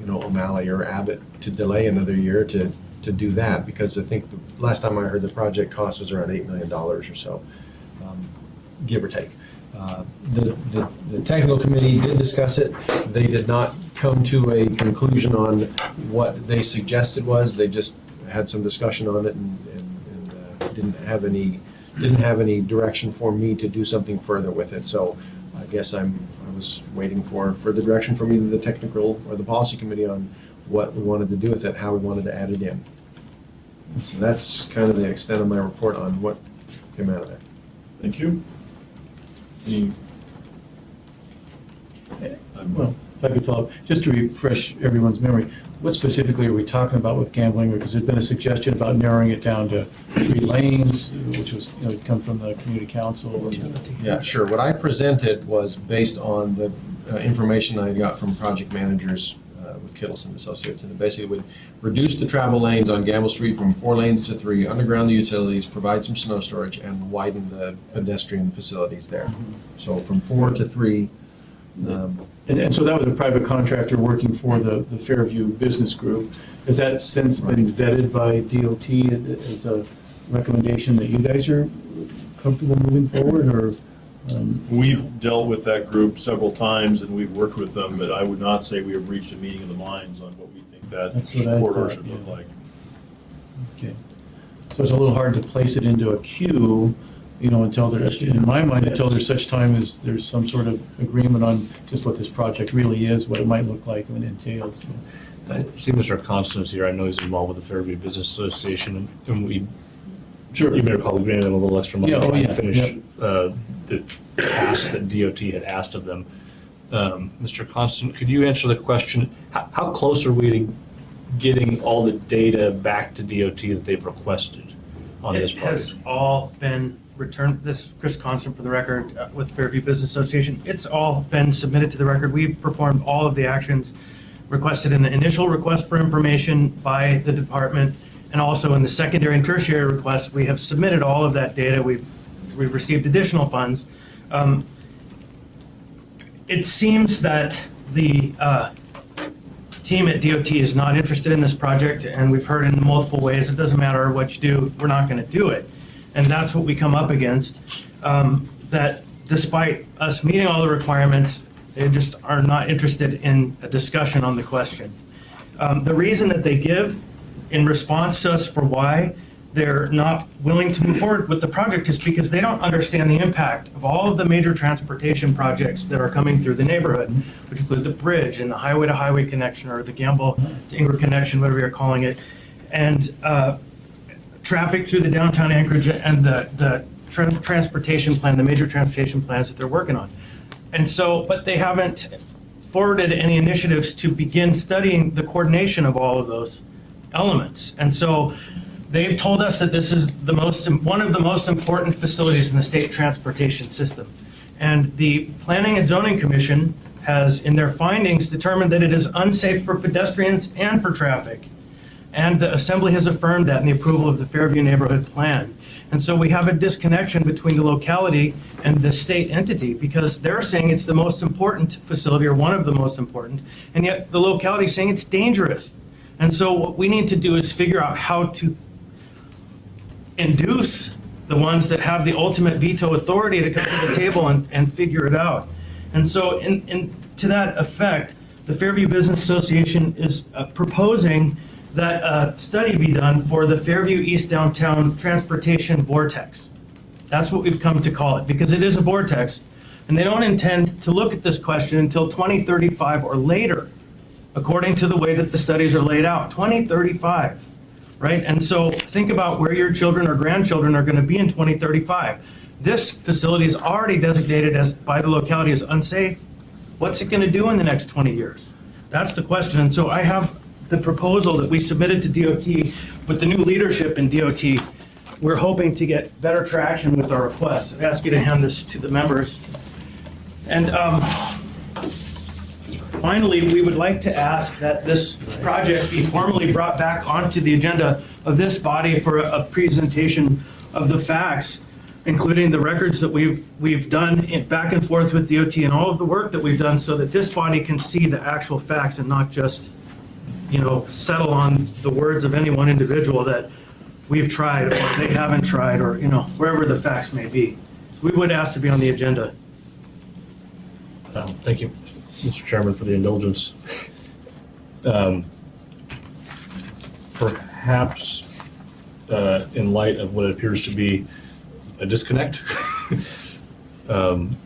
O'Malley or Abbott to delay another year to do that, because I think the last time I heard the project cost was around $8 million or so, give or take. The technical committee did discuss it. They did not come to a conclusion on what they suggested was. They just had some discussion on it and didn't have any direction for me to do something further with it. So I guess I was waiting for further direction from either the technical or the policy committee on what we wanted to do with it, how we wanted to add it in. So that's kind of the extent of my report on what came out of it. Thank you. Any? Well, if I could follow up, just to refresh everyone's memory, what specifically are we talking about with gambling? Because there's been a suggestion about narrowing it down to 3 lanes, which was, come from the community council. Yeah, sure. What I presented was based on the information I got from project managers with Kittleson Associates, and it basically would reduce the travel lanes on Gamble Street from 4 lanes to 3, underground the utilities, provide some snow storage, and widen the pedestrian facilities there. So from 4 to 3. And so that was a private contractor working for the Fairview Business Group. Has that since been vetted by DOT as a recommendation that you guys are comfortable moving forward, or? We've dealt with that group several times and we've worked with them, but I would not say we have reached a meeting of the minds on what we think that That's what I corridor thought, should yeah. look like. Okay. So it's a little hard to place it into a queue, until there's, in my mind, until there's such time as there's some sort of agreement on just what this project really is, what it might look like and entails. I see Mr. Constance here. I know he's involved with the Fairview Business Association, and we, Sure. you may recall, we granted them a little extra money Yeah, to oh, try and yeah, finish yeah. the task that DOT had asked of them. Mr. Constant, could you answer the question, how close are we to getting all the data back to DOT that they've requested on this It project? has all been returned, this is Chris Constant for the record, with Fairview Business Association. It's all been submitted to the record. We've performed all of the actions requested in the initial request for information by the department, and also in the secondary and tertiary requests. We have submitted all of that data. We've received additional funds. It seems that the team at DOT is not interested in this project, and we've heard in multiple ways, it doesn't matter what you do, we're not going to do it. And that's what we come up against, that despite us meeting all the requirements, they just are not interested in a discussion on the question. The reason that they give in response to us for why they're not willing to move forward with the project is because they don't understand the impact of all of the major transportation projects that are coming through the neighborhood, which include the bridge and the highway-to-highway connection, or the Gamble to Ingrid connection, whatever you're calling it, and traffic through the downtown Anchorage and the transportation plan, the major transportation plans that they're working on. And so, but they haven't forwarded any initiatives to begin studying the coordination of all of those elements. And so they've told us that this is one of the most important facilities in the state transportation system. And the Planning and Zoning Commission has, in their findings, determined that it is unsafe for pedestrians and for traffic. And the Assembly has affirmed that in the approval of the Fairview Neighborhood Plan. And so we have a disconnection between the locality and the state entity, because they're saying it's the most important facility, or one of the most important, and yet the locality is saying it's dangerous. And so what we need to do is figure out how to induce the ones that have the ultimate veto authority to come to the table and figure it out. And so to that effect, the Fairview Business Association is proposing that a study be done for the Fairview East Downtown Transportation Vortex. That's what we've come to call it, because it is a vortex, and they don't intend to look at this question until 2035 or later, according to the way that the studies are laid out, 2035, right? And so think about where your children or grandchildren are going to be in 2035. This facility is already designated as, by the locality, as unsafe. What's it going to do in the next 20 years? That's the question. And so I have the proposal that we submitted to DOT with the new leadership in DOT. We're hoping to get better traction with our request. I ask you to hand this to the members. And finally, we would like to ask that this project be formally brought back onto the agenda of this body for a presentation of the facts, including the records that we've done back and forth with DOT and all of the work that we've done, so that this body can see the actual facts and not just, settle on the words of any one individual that we've tried or they haven't tried, or, wherever the facts may be. So we would ask to be on the agenda. Thank you, Mr. Chairman, for the indulgence. Perhaps in light of what appears to be a disconnect,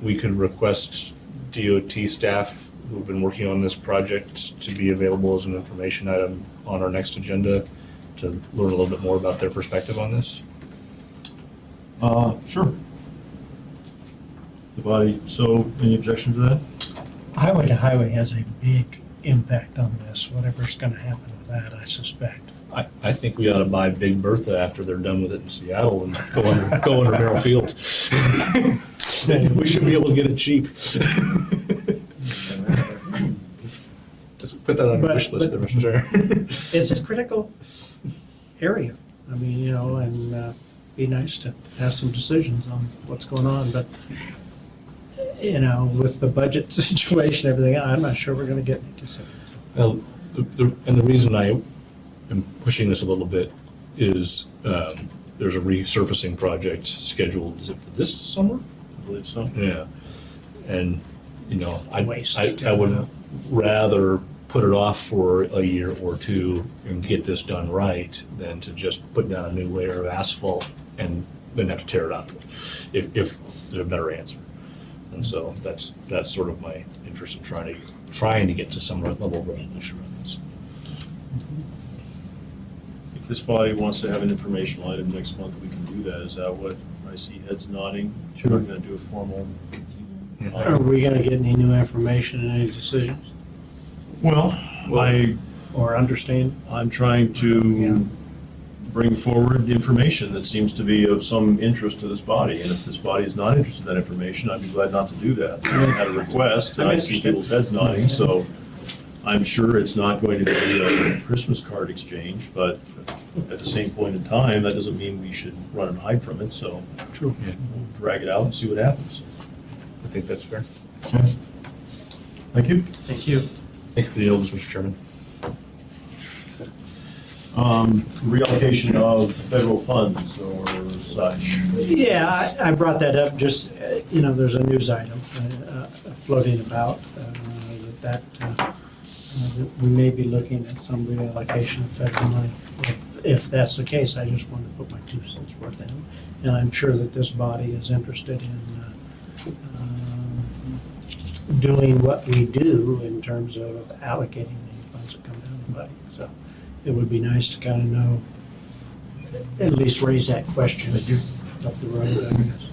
we could request DOT staff who've been working on this project to be available as an information item on our next agenda to learn a little bit more about their perspective on this. Sure. the body, so any objection to that? Highway to highway has a big impact on this, whatever's gonna happen with that, I suspect. I think we ought to buy Big Bertha after they're done with it in Seattle and go under Merrill Field. We should be able to get it cheap. Just put that on your wish list there, Mr. Chair. It's a critical area. I mean, you know, and be nice to have some decisions on what's going on, but, you know, with the budget situation, everything, I'm not sure we're gonna get any decisions. Well, and the reason I am pushing this a little bit is there's a resurfacing project scheduled, is it for this summer? I believe so. Yeah. And, you know, I Waste. would rather put it off for a year or two and get this done right than to just put down a new layer of asphalt and then have to tear it up if there's a better answer. And so that's sort of my interest in trying to get to some level of resolution on this. If this body wants to have an informational item next month, we can do that. Is that what, I see heads nodding? Sure. We're gonna do a formal. Are we gonna get any new information and any decisions Well, or understand? I'm trying to bring forward information that seems to be of some interest to this body. And if this body is not interested in that information, I'd be glad not to do that. I had a request, and I see people's heads nodding, so I'm sure it's not going to be a Christmas card exchange, but at the same point in time, that doesn't mean we should run and hide from it, so True. Yeah, we'll drag it out and see what happens. I think that's fair. Okay. Thank you. Thank you. Thank you for the indulgence, Mr. Chairman. Reallocation of federal funds or such. Yeah, I brought that up, just, you know, there's a news item floating about that we may be looking at some reallocation of federal money. If that's the case, I just wanted to put my 2 cents worth in. And I'm sure that this body is interested in doing what we do in terms of allocating the funds that come down the pike. So it would be nice to kind of know, at least raise that question up the road, I guess.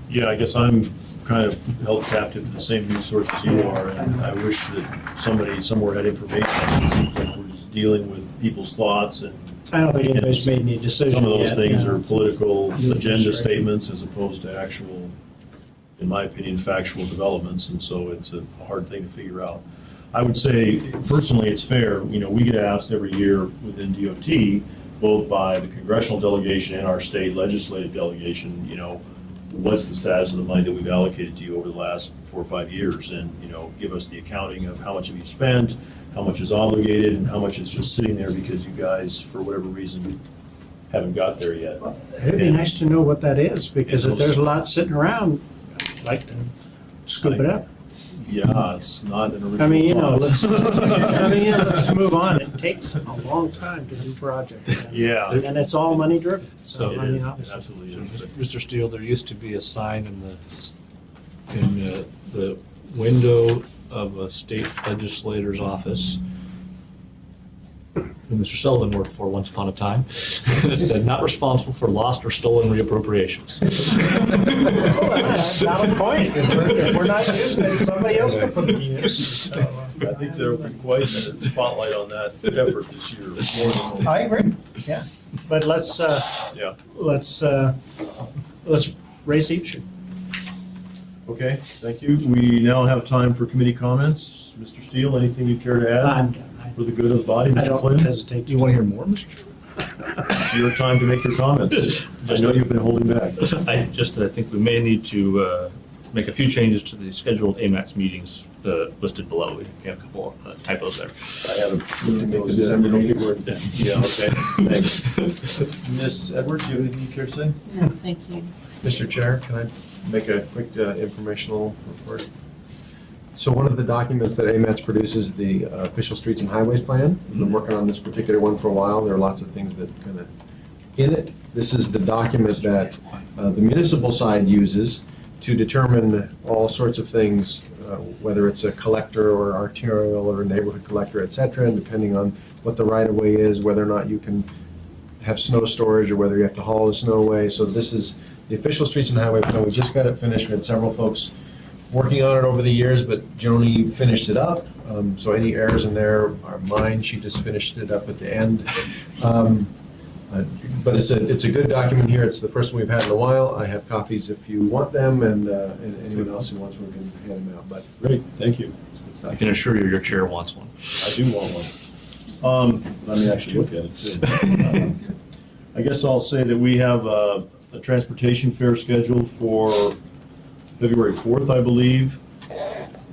Yeah, I guess I'm kind of held captive to the same news sources you are, and I wish that somebody somewhere had information. It seems like we're just dealing with people's thoughts, and I don't think anybody's made any decision some of those yet, things you know. are political New agenda administration. statements as opposed to actual, in my opinion, factual developments, and so it's a hard thing to figure out. I would say, personally, it's fair, you know, we get asked every year within DOT, both by the congressional delegation and our state legislative delegation, you know, what's the status of the money that we've allocated to you over the last 4 or 5 years? And, you know, give us the accounting of how much have you spent, how much is obligated, and how much is just sitting there because you guys, for whatever reason, haven't got there yet. It'd be nice to know what that is, because if there's a lot sitting around, I'd like to scoop it up. Yeah, it's not an original. I mean, you know, thought. let's move on. It takes a long time to do projects. Yeah. And it's all money driven. So- It I mean, is, it obviously. absolutely is. Mr. Steele, there used to be a sign in the window of a state legislator's office who Mr. Sullivan worked for once upon a time, that said, "Not responsible for lost or stolen reappropriations." Valid point. If we're not using it, somebody else can put it to use. So, I think there will be quite a spotlight on that effort this year. More than I agree, yeah. But let's Yeah. raise the issue. Okay, thank you. We now have time for committee comments. Mr. Steele, anything you care to I'm add done. for the good of the body? I Mr. don't Flynn, hesitate. Do you want to hear more, Mr. Chairman? it's your time to make your comments. I know you've been holding back. I think we may need to make a few changes to the scheduled AMATS meetings listed below. We have a couple of typos there. I haven't looked at those yet. I don't think we're, yeah, okay, thanks. Ms. Edwards, do you have anything you care to say? No, thank you. Mr. Chair, can I make a quick informational report? So one of the documents that AMATS produces, the official streets and highways plan. We've been working on this particular one for a while. There are lots of things that kind of in it. This is the document that the municipal side uses to determine all sorts of things, whether it's a collector or arterial or a neighborhood collector, et cetera, and depending on what the right-of-way is, whether or not you can have snow storage or whether you have to haul the snow away. So this is The official streets and highway plan, we just got it finished. We had several folks working on it over the years, but Joni finished it up. So any errors in there are mine. She just finished it up at the end. But it's a good document here. It's the first one we've had in a while. I have copies if you want them, and anyone else who wants one can hand them out. But Great, thank you. I can assure you, your chair wants one. I do want one. Let me actually look at it too. I guess I'll say that we have a transportation fair scheduled for February 4th, I believe,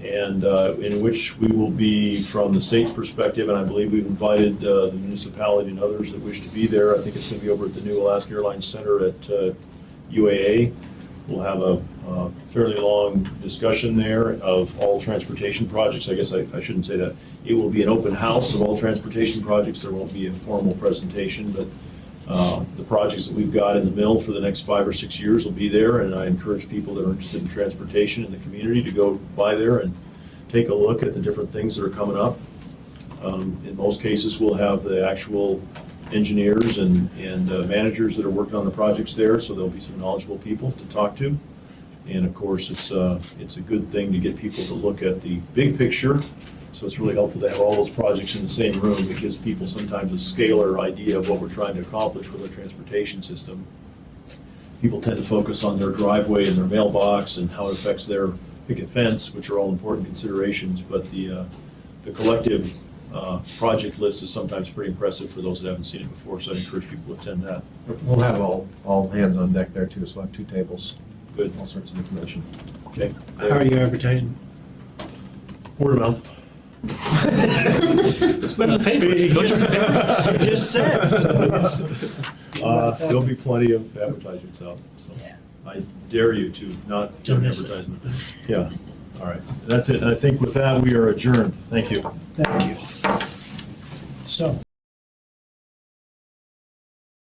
and in which we will be, from the state's perspective, and I believe we've invited the municipality and others that wish to be there. I think it's going to be over at the new Alaska Airlines Center at UAA. We'll have a fairly long discussion there of all transportation projects. I guess I shouldn't say that. It will be an open house of all transportation projects. There won't be a formal presentation, but the projects that we've got in the mill for the next 5 or 6 years will be there, and I encourage people that are interested in transportation in the community to go by there and take a look at the different things that are coming up. In most cases, we'll have the actual engineers and managers that are working on the projects there, so there'll be some knowledgeable people to talk to. And of course, it's a good thing to get people to look at the big picture. So it's really helpful to have all those projects in the same room. It gives people sometimes a scalar idea of what we're trying to accomplish with our transportation system. People tend to focus on their driveway and their mailbox and how it affects their picket fence, which are all important considerations, but the collective project list is sometimes pretty impressive for those that haven't seen it before, so I encourage people to attend that. we'll have all hands on deck there too, so we'll have 2 tables. Good. All sorts of information. Okay. How are you advertising? Word of mouth. It's been in the paper. You just said. There'll be plenty of advertisements out, so I dare you to not do an Don't miss it. advertisement. Yeah, all right. That's it. I think with that, we are adjourned. Thank you. Thank you. So.